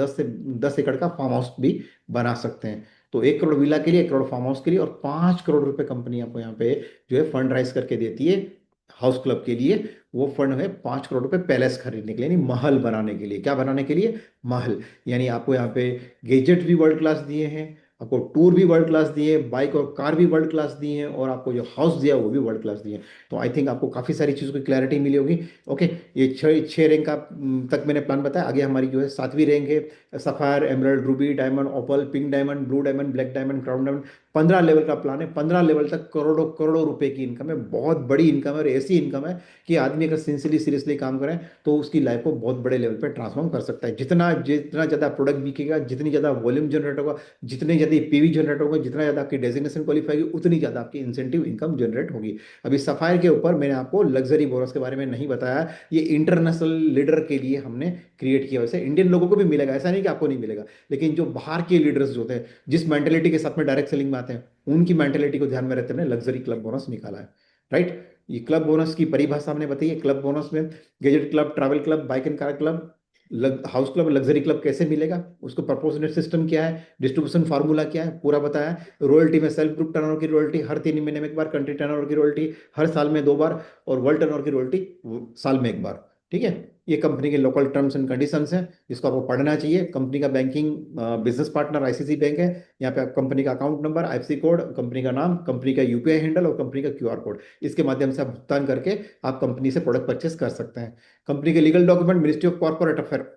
10 एकड़ का फार्म हाउस भी बना सकते हैं। तो 1 करोड़ विला के लिए, 1 करोड़ फार्म हाउस के लिए, और 5 करोड़ रुपए कंपनी आपको यहाँ पे जो है फंड राइज करके देती है हाउस क्लब के लिए। वो फंड है 5 करोड़ रुपए पैलेस खरीदने के लिए, यानी महल बनाने के लिए। क्या बनाने के लिए? महल। यानी आपको यहाँ पे गैजेट भी वर्ल्ड क्लास दिए हैं, आपको टूर भी वर्ल्ड क्लास दिए, बाइक और कार भी वर्ल्ड क्लास दिए हैं, और आपको जो हाउस दिया वो भी वर्ल्ड क्लास दिए हैं। तो आई थिंक आपको काफी सारी चीजों की क्लैरिटी मिली होगी। ओके। ये छह छह रैंक का तक मैंने प्लान बताया। आगे हमारी जो है 7वीं रैंक है, sapphire, emerald, ruby, diamond, opal, pink diamond, blue diamond, black diamond, crown diamond. 15 level का प्लान है। 15 लेवल तक करोड़ों करोड़ों रुपए की इनकम है, बहुत बड़ी इनकम है, और ऐसी इनकम है कि आदमी अगर सिंसियरली सीरियसली काम करे तो उसकी लाइफ को बहुत बड़े लेवल पे ट्रांसफॉर्म कर सकता है। जितना जितना ज्यादा प्रोडक्ट बिकेगा, जितनी ज्यादा वॉल्यूम जनरेट होगा, जितने ज्यादा पीवी जनरेट होगा, जितना ज्यादा आपकी डेजिग्नेशन क्वालिफाई होगी, उतनी ज्यादा आपकी इंसेंटिव इनकम जनरेट होगी। अभी सफायर के ऊपर मैंने आपको लग्जरी बोनस के बारे में नहीं बताया। ये इंटरनेशनल लीडर के लिए हमने क्रिएट किया। वैसे इंडियन लोगों को भी मिलेगा, ऐसा नहीं कि आपको नहीं मिलेगा, लेकिन जो बाहर के लीडर्स जो होते हैं, जिस मेंटेलिटी के साथ में डायरेक्ट सेलिंग में आते हैं, उनकी मेंटेलिटी को ध्यान में रखते हुए लग्जरी क्लब बोनस निकाला है। राइट। ये क्लब बोनस की परिभाषा हमने बताई है। क्लब बोनस में gadget club, travel club, bike and car club, house club, luxury club कैसे मिलेगा, उसको प्रपोर्शनेट सिस्टम क्या है, डिस्ट्रीब्यूशन फार्मूला क्या है, पूरा बताया है। रॉयल्टी में सेल्फ ग्रुप टर्नओवर की रॉयल्टी हर 3 महीने में एक बार, कंट्री टर्नओवर की रॉयल्टी हर साल में 2 बार, और वर्ल्ड टर्नओवर की रॉयल्टी साल में 1 बार। ठीक है। ये कंपनी के लोकल टर्म्स एंड कंडीशंस हैं, जिसको आपको पढ़ना चाहिए। कंपनी का banking business partner ICC bank है। यहाँ पे आप कंपनी का account number, IFSC code, company का नाम, कंपनी का यूपीआई हैंडल और कंपनी का क्यूआर कोड, इसके माध्यम से आप भुगतान करके आप कंपनी से प्रोडक्ट परचेस कर सकते हैं। कंपनी के legal document, ministry of corporate affair.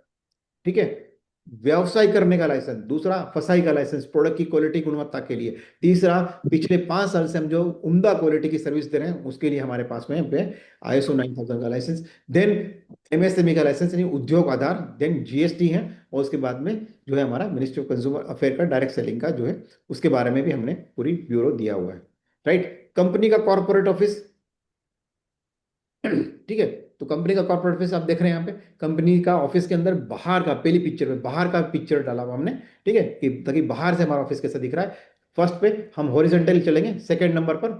ठीक है। व्यवसाय करने का लाइसेंस। दूसरा, फसाई का लाइसेंस, प्रोडक्ट की क्वालिटी गुणवत्ता के लिए। तीसरा, पिछले 5 साल से हम जो उम्दा क्वालिटी की सर्विस दे रहे हैं उसके लिए हमारे पास में पे आईएसओ 9000 का लाइसेंस। देन एमएसएमई का लाइसेंस, यानी उद्योग आधार। देन जीएसटी है। और उसके बाद में जो है हमारा मिनिस्ट्री ऑफ कंज्यूमर अफेयर का डायरेक्ट सेलिंग का जो है, उसके बारे में भी हमने पूरी ब्यूरो दिया हुआ है। राइट। कंपनी का कॉर्पोरेट ऑफिस। ठीक है। तो कंपनी का कॉर्पोरेट ऑफिस आप देख रहे हैं यहाँ पे, कंपनी का ऑफिस के अंदर बाहर का, पहली पिक्चर में बाहर का पिक्चर डाला हुआ हमने। ठीक है, कि ताकि बाहर से हमारा ऑफिस कैसा दिख रहा है। फर्स्ट पे हम हॉरिजॉन्टल चलेंगे, सेकंड नंबर पर,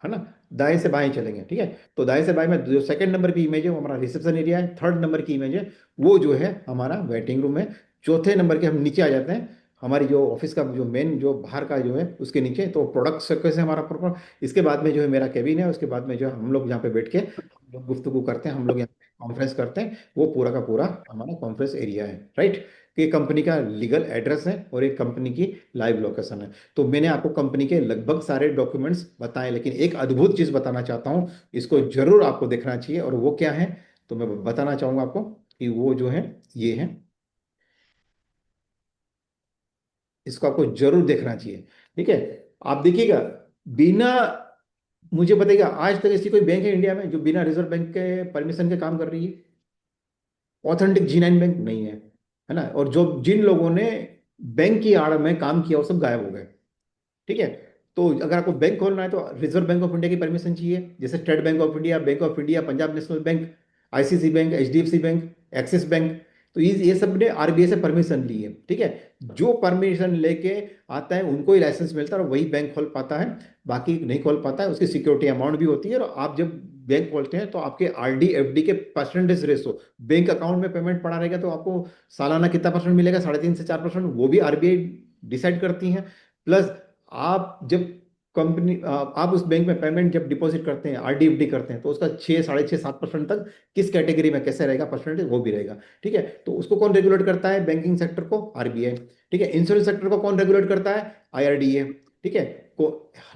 है ना, दाएं से बाएं चलेंगे। ठीक है। तो दाएं से बाएं में जो सेकंड नंबर की इमेज है वो हमारा रिसेप्शन एरिया है। थर्ड नंबर की इमेज है वो जो है हमारा वेटिंग रूम है। चौथे नंबर के हम नीचे आ जाते हैं, हमारी जो ऑफिस का जो मेन जो बाहर का जो है उसके नीचे, तो प्रोडक्ट सर्कल से हमारा प्रॉपर। इसके बाद में जो है मेरा केबिन है। उसके बाद में जो है हम लोग यहाँ पे बैठ के हम लोग गुफ्तगू करते हैं, हम लोग यहाँ पे कॉन्फ्रेंस करते हैं। वो पूरा का पूरा हमारा कॉन्फ्रेंस एरिया है। राइट। ये कंपनी का लीगल एड्रेस है और एक कंपनी की लाइव लोकेशन है। तो मैंने आपको कंपनी के लगभग सारे डॉक्यूमेंट्स बताए, लेकिन एक अद्भुत चीज बताना चाहता हूँ, इसको जरूर आपको देखना चाहिए। और वो क्या है, तो मैं बताना चाहूंगा आपको कि वो जो है ये है, इसको आपको जरूर देखना चाहिए। ठीक है। आप देखिएगा, बिना, मुझे बताइएगा आज तक ऐसी कोई बैंक है इंडिया में जो बिना रिजर्व बैंक के परमिशन के काम कर रही है? ऑथेंटिक G9 बैंक नहीं है, है ना। और जो जिन लोगों ने बैंक की आड़ में काम किया वो सब गायब हो गए। ठीक है। तो अगर आपको बैंक खोलना है तो रिजर्व बैंक ऑफ इंडिया की परमिशन चाहिए, जैसे state bank of India, Punjab national bank, ICC bank, HDFC bank, axis bank. तो ये सब ने आरबीआई से परमिशन ली है। ठीक है। जो परमिशन लेके आता है उनको ही लाइसेंस मिलता है और वही बैंक खोल पाता है, बाकी नहीं खोल पाता है। उसकी सिक्योरिटी अमाउंट भी होती है, और आप जब बैंक खोलते हैं तो आपके आरडी एफडी के परसेंटेज रेशो, बैंक अकाउंट में पेमेंट पड़ा रहेगा तो आपको सालाना कितना परसेंट मिलेगा, 3.5 से 4%, वो भी आरबीआई डिसाइड करती है। प्लस आप जब आप उस बैंक में पेमेंट जब डिपॉजिट करते हैं, आरडीएफडी करते हैं, तो उसका 6, 6.5, 7% तक किस कैटेगरी में कैसे रहेगा परसेंटेज, वो भी रहेगा। ठीक है। तो उसको कौन रेगुलेट करता है? बैंकिंग सेक्टर को आरबीआई। ठीक है। इंश्योरेंस सेक्टर को कौन रेगुलेट करता है? आईआरडीए। ठीक है। को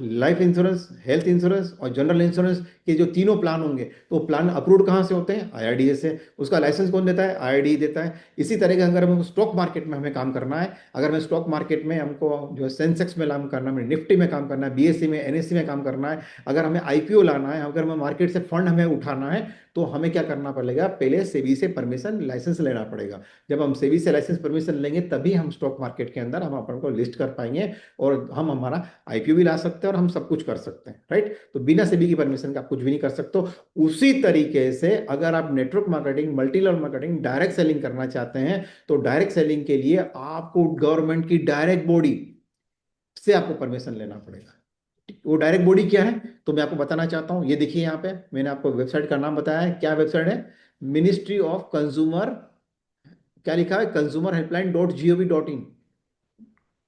लाइफ इंश्योरेंस, हेल्थ इंश्योरेंस और जनरल इंश्योरेंस के जो तीनों प्लान होंगे, तो प्लान अप्रूव्ड कहाँ से होते हैं? आईआरडीए से। उसका लाइसेंस कौन देता है? आईआरडीए देता है। इसी तरह का अगर हमें स्टॉक मार्केट में हमें काम करना है, अगर मैं स्टॉक मार्केट में हमको जो है सेंसेक्स में काम करना है, निफ्टी में काम करना है, बीएससी में, एनएससी में काम करना है, अगर हमें आईपीओ लाना है, अगर हमें मार्केट से फंड हमें उठाना है, तो हमें क्या करना पड़ेगा? पहले सेबी से परमिशन लाइसेंस लेना पड़ेगा। जब हम सेबी से लाइसेंस परमिशन लेंगे तभी हम स्टॉक मार्केट के अंदर हम अपन को लिस्ट कर पाएंगे, और हम हमारा आईपीओ भी ला सकते हैं और हम सब कुछ कर सकते हैं। राइट। तो बिना सेबी की परमिशन के आप कुछ भी नहीं कर सकते हो। उसी तरीके से अगर आप network marketing, multi level marketing, direct selling करना चाहते हैं, तो डायरेक्ट सेलिंग के लिए आपको गवर्नमेंट की डायरेक्ट बॉडी से आपको परमिशन लेना पड़ेगा। वो डायरेक्ट बॉडी क्या है तो मैं आपको बताना चाहता हूं। ये देखिए यहाँ पे मैंने आपको वेबसाइट का नाम बताया है। क्या वेबसाइट है? मिनिस्ट्री ऑफ कंज्यूमर, क्या लिखा है? कंज्यूमर हेल्पलाइन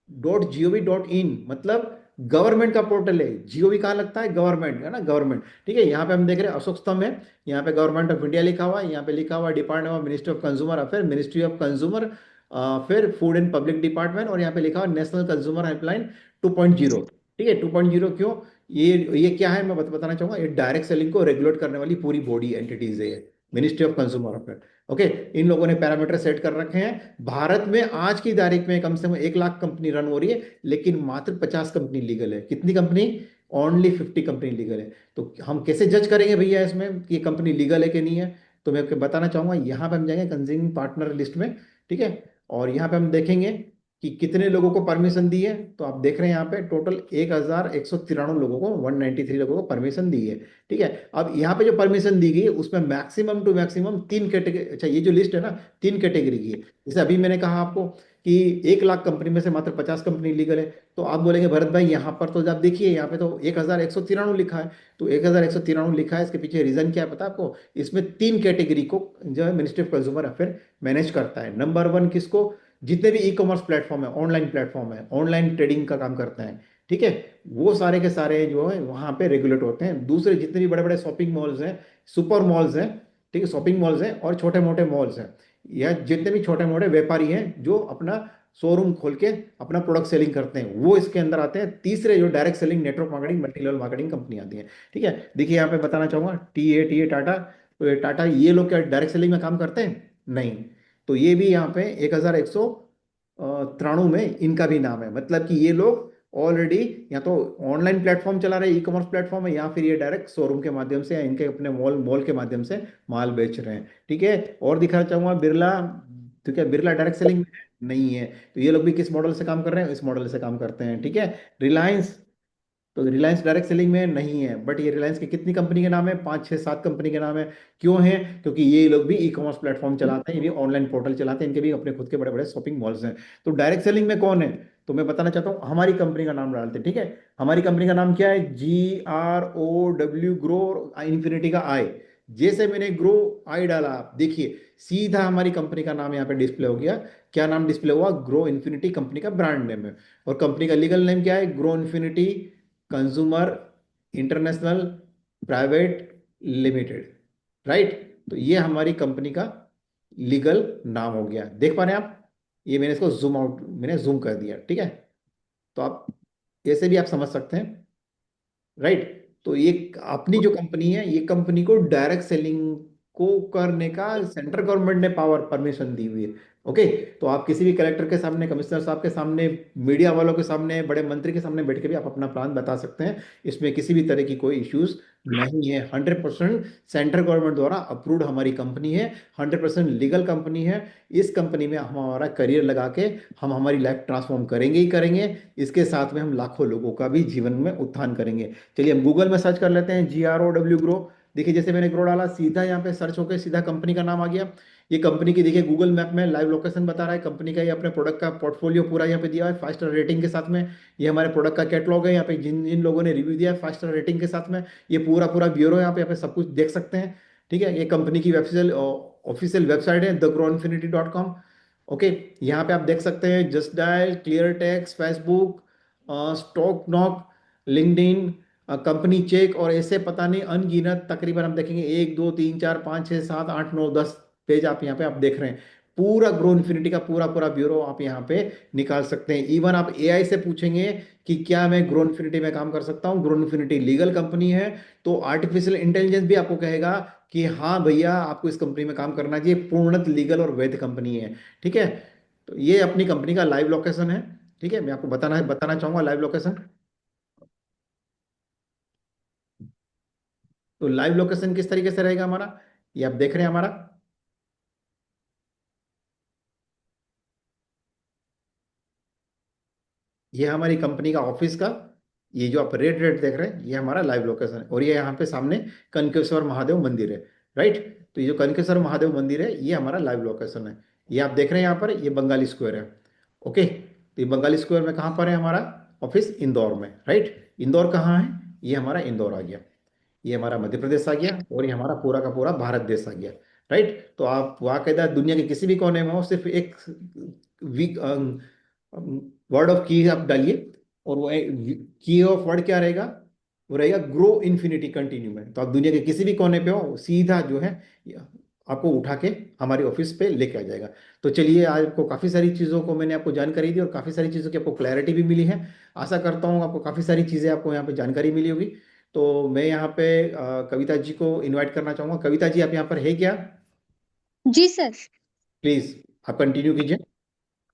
.gov.in, मतलब गवर्नमेंट का पोर्टल है। जीओवी कहाँ लगता है? गवर्नमेंट है ना, गवर्नमेंट। ठीक है। यहाँ पे हम देख रहे हैं अशोक स्तंभ है, यहाँ पे गवर्नमेंट ऑफ इंडिया लिखा हुआ है, यहाँ पे लिखा हुआ है department of ministry of consumer affair, ministry of consumer, फिर फूड एंड पब्लिक डिपार्टमेंट, और यहाँ पे लिखा हुआ नेशनल कंज्यूमर हेल्पलाइन 2.0। ठीक है। 2.0 क्यों? ये क्या है मैं बताना चाहूंगा। ये डायरेक्ट सेलिंग को रेगुलेट करने वाली पूरी बॉडी एंटिटीज है, ministry of consumer affair. Okay. इन लोगों ने पैरामीटर सेट कर रखे हैं। भारत में आज की तारीख में कम से कम 1 लाख कंपनी रन हो रही है, लेकिन मात्र 50 कंपनी लीगल है। कितनी कंपनी? ओनली 50 कंपनी लीगल है। तो हम कैसे जज करेंगे भैया इसमें कि ये कंपनी लीगल है कि नहीं है? तो मैं आपको बताना चाहूंगा। यहाँ पे हम जाएंगे कंज्यूमिंग पार्टनर लिस्ट में। ठीक है। और यहाँ पे हम देखेंगे कि कितने लोगों को परमिशन दी है। तो आप देख रहे हैं यहाँ पे टोटल 1193 लोगों को, 193 लोगों को परमिशन दी है। ठीक है। अब यहाँ पे जो परमिशन दी गई है उसमें मैक्सिमम टू मैक्सिमम 3 कैटेगरी, अच्छा ये जो लिस्ट है ना 3 कैटेगरी की है। जैसे अभी मैंने कहा आपको कि 1 लाख कंपनी में से मात्र 50 कंपनी लीगल है। तो आप बोलेंगे भरत भाई यहाँ पर तो आप देखिए यहाँ पे तो 1193 लिखा है। तो 1193 लिखा है, इसके पीछे रीजन क्या है पता है आपको? इसमें 3 कैटेगरी को जो है ministry of consumer affair manage करता है। नंबर वन किसको? जितने भी ई कॉमर्स प्लेटफॉर्म है, ऑनलाइन प्लेटफॉर्म है, ऑनलाइन ट्रेडिंग का काम करते हैं। ठीक है। वो सारे के सारे जो है वहां पे रेगुलेट होते हैं। दूसरे जितने भी बड़े बड़े शॉपिंग मॉल्स हैं, सुपर मॉल्स हैं, ठीक है, शॉपिंग मॉल्स हैं और छोटे मोटे मॉल्स हैं, या जितने भी छोटे मोटे व्यापारी हैं जो अपना शोरूम खोल के अपना प्रोडक्ट सेलिंग करते हैं, वो इसके अंदर आते हैं। तीसरे जो direct selling, network marketing, multi level marketing company आती है। ठीक है। देखिए यहाँ पे बताना चाहूंगा टी ए टाटा। तो ये टाटा, ये लोग क्या डायरेक्ट सेलिंग में काम करते हैं? नहीं। तो ये भी यहाँ पे 1193 में इनका भी नाम है। मतलब कि ये लोग ऑलरेडी या तो ऑनलाइन प्लेटफॉर्म चला रहे, ई कॉमर्स प्लेटफॉर्म है, या फिर ये डायरेक्ट शोरूम के माध्यम से या इनके अपने मॉल मॉल के माध्यम से माल बेच रहे हैं। ठीक है। और दिखाना चाहूंगा बिरला। तो क्या बिरला डायरेक्ट सेलिंग में है? नहीं है। तो ये लोग भी किस मॉडल से काम कर रहे हैं? इस मॉडल से काम करते हैं। ठीक है। रिलायंस, तो रिलायंस डायरेक्ट सेलिंग में नहीं है, बट ये रिलायंस की कितनी कंपनी के नाम है? 5, 6, 7 कंपनी के नाम है। क्यों है? क्योंकि ये लोग भी ई कॉमर्स प्लेटफॉर्म चलाते हैं, ये भी ऑनलाइन पोर्टल चलाते हैं, इनके भी अपने खुद के बड़े बड़े शॉपिंग मॉल्स हैं। तो डायरेक्ट सेलिंग में कौन है? तो मैं बताना चाहता हूँ, हमारी कंपनी का नाम डालते हैं। ठीक है। हमारी कंपनी का नाम क्या है? GROW, ग्रो इन्फिनिटी का आई। जैसे मैंने ग्रो आई डाला, आप देखिए सीधा हमारी कंपनी का नाम यहाँ पे डिस्प्ले हो गया। क्या नाम डिस्प्ले हुआ? ग्रो इन्फिनिटी कंपनी का ब्रांड नेम है। और कंपनी का लीगल नेम क्या है? Grow infinity consumer international private limited. Right. तो ये हमारी कंपनी का लीगल नाम हो गया। देख पा रहे हैं आप? ये मैंने इसको जूम आउट, मैंने जूम कर दिया। ठीक है। तो आप ऐसे भी आप समझ सकते हैं। राइट। तो ये अपनी जो कंपनी है, ये कंपनी को डायरेक्ट सेलिंग को करने का सेंट्रल गवर्नमेंट ने पावर परमिशन दी हुई है। ओके। तो आप किसी भी कलेक्टर के सामने, कमिश्नर साहब के सामने, मीडिया वालों के सामने, बड़े मंत्री के सामने बैठ के भी आप अपना प्लान बता सकते हैं। इसमें किसी भी तरह की कोई इश्यूज नहीं है। 100% सेंट्रल गवर्नमेंट द्वारा अप्रूव्ड हमारी कंपनी है। 100% लीगल कंपनी है। इस कंपनी में हम हमारा करियर लगा के हम हमारी लाइफ ट्रांसफॉर्म करेंगे ही करेंगे। इसके साथ में हम लाखों लोगों का भी जीवन में उत्थान करेंगे। चलिए हम गूगल में सर्च कर लेते हैं, GROW ग्रो। देखिए जैसे मैंने ग्रो डाला, सीधा यहाँ पे सर्च होकर सीधा कंपनी का नाम आ गया। ये कंपनी की देखिए गूगल मैप में लाइव लोकेशन बता रहा है कंपनी का। ये अपने प्रोडक्ट का पोर्टफोलियो पूरा यहाँ पे दिया है 5 स्टार रेटिंग के साथ में। ये हमारे प्रोडक्ट का कैटलॉग है, यहाँ पे जिन जिन लोगों ने रिव्यू दिया है 5 स्टार रेटिंग के साथ में। ये पूरा पूरा ब्यूरो यहाँ पे सब कुछ देख सकते हैं। ठीक है, ये कंपनी की ऑफिशियल ऑफिशियल वेबसाइट है thegroinfinity.com। ओके, यहाँ पे आप देख सकते हैं just dial, clear text, Facebook, stock knock, LinkedIn, company cheque और ऐसे पता नहीं अनगिनत तकरीबन हम देखेंगे 1 2 3 4 5 6 7 8 9 10 पेज आप यहाँ पे आप देख रहे हैं। पूरा ग्रो इन्फिनिटी का पूरा पूरा ब्यूरो आप यहाँ पे निकाल सकते हैं। इवन आप एआई से पूछेंगे कि क्या मैं ग्रो इन्फिनिटी में काम कर सकता हूँ, ग्रो इन्फिनिटी लीगल कंपनी है, तो आर्टिफिशियल इंटेलिजेंस भी आपको कहेगा कि हाँ भैया आपको इस कंपनी में काम करना चाहिए, पूर्णत लीगल और वैध कंपनी है। ठीक है, तो ये अपनी कंपनी का लाइव लोकेशन है। ठीक है, मैं आपको बताना बताना चाहूंगा लाइव लोकेशन। तो लाइव लोकेशन किस तरीके से रहेगा हमारा, ये आप देख रहे हैं हमारा। ये हमारी कंपनी का ऑफिस का, ये जो आप रेड रेड देख रहे हैं ये हमारा लाइव लोकेशन है। और ये यहाँ पे सामने कनकेश्वर महादेव मंदिर है। राइट, तो ये जो कनकेश्वर महादेव मंदिर है ये हमारा लाइव लोकेशन है। ये आप देख रहे हैं यहाँ पर, ये बंगाली स्क्वायर है। ओके, तो ये बंगाली स्क्वायर में कहाँ पर है हमारा ऑफिस, इंदौर में। राइट, इंदौर कहाँ है, ये हमारा इंदौर आ गया। ये हमारा मध्य प्रदेश आ गया और ये हमारा पूरा का पूरा भारत देश आ गया। राइट, तो आप बाकायदा दुनिया के किसी भी कोने में हो, सिर्फ एक वीक वर्ड ऑफ की आप डालिए, और वो की ऑफ वर्ड क्या रहेगा, वो रहेगा ग्रो इन्फिनिटी कंटिन्यू में। तो आप दुनिया के किसी भी कोने पे हो, सीधा जो है आपको उठा के हमारे ऑफिस पे लेके आ जाएगा। तो चलिए, आज आपको काफ़ी सारी चीज़ों को मैंने आपको जानकारी दी और काफ़ी सारी चीज़ों की आपको क्लैरिटी भी मिली है। आशा करता हूँ आपको काफ़ी सारी चीज़ें आपको यहाँ पे जानकारी मिली होगी। तो मैं यहाँ पे कविता जी को इनवाइट करना चाहूँगा। कविता जी आप यहाँ पर है क्या? जी सर। प्लीज़ आप कंटिन्यू कीजिए।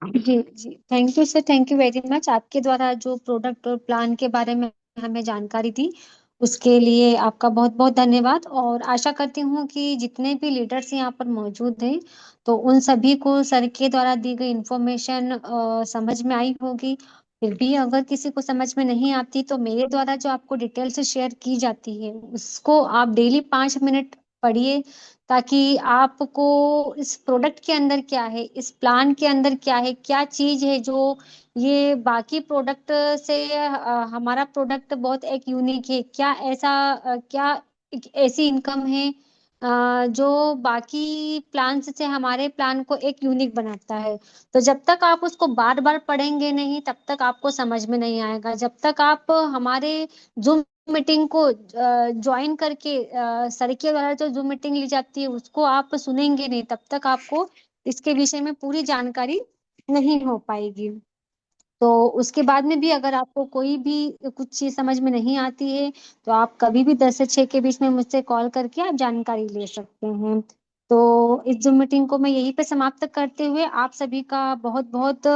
जी जी, thank you sir, thank you very much. आपके द्वारा जो प्रोडक्ट और प्लान के बारे में हमें जानकारी दी, उसके लिए आपका बहुत बहुत धन्यवाद। और आशा करती हूँ कि जितने भी लीडर्स यहाँ पर मौजूद हैं, तो उन सभी को सर के द्वारा दी गई इंफॉर्मेशन समझ में आई होगी। फिर भी अगर किसी को समझ में नहीं आती, तो मेरे द्वारा जो आपको डिटेल से शेयर की जाती है, उसको आप डेली 5 मिनट पढ़िए, ताकि आपको इस प्रोडक्ट के अंदर क्या है, इस प्लान के अंदर क्या है, क्या चीज है जो ये बाकी प्रोडक्ट से हमारा प्रोडक्ट बहुत एक यूनिक है, क्या ऐसा क्या एक ऐसी इनकम है जो बाकी प्लान से हमारे प्लान को एक यूनिक बनाता है। तो जब तक आप उसको बार बार पढ़ेंगे नहीं, तब तक आपको समझ में नहीं आएगा। जब तक आप हमारे जूम मीटिंग को ज्वाइन करके सर के द्वारा जो जूम मीटिंग ली जाती है उसको आप सुनेंगे नहीं, तब तक आपको इसके विषय में पूरी जानकारी नहीं हो पाएगी। तो उसके बाद में भी अगर आपको कोई भी कुछ चीज समझ में नहीं आती है, तो आप कभी भी 10 से 6 के बीच में मुझसे कॉल करके आप जानकारी ले सकते हैं। तो इस जूम मीटिंग को मैं यहीं पे समाप्त करते हुए आप सभी का बहुत बहुत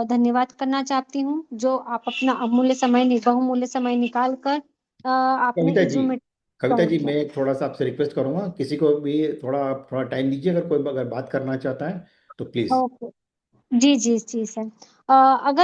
धन्यवाद करना चाहती हूँ, जो आप अपना अमूल्य समय बहुमूल्य समय निकाल कर आपने कविता इस जी, जूम मीटिंग कविता ज्वाइन जी किया। मैं थोड़ा सा आपसे रिक्वेस्ट करूंगा, किसी को भी थोड़ा आप थोड़ा टाइम दीजिए, अगर कोई अगर बात करना चाहता है तो प्लीज। ओके। जी जी जी सर। अगर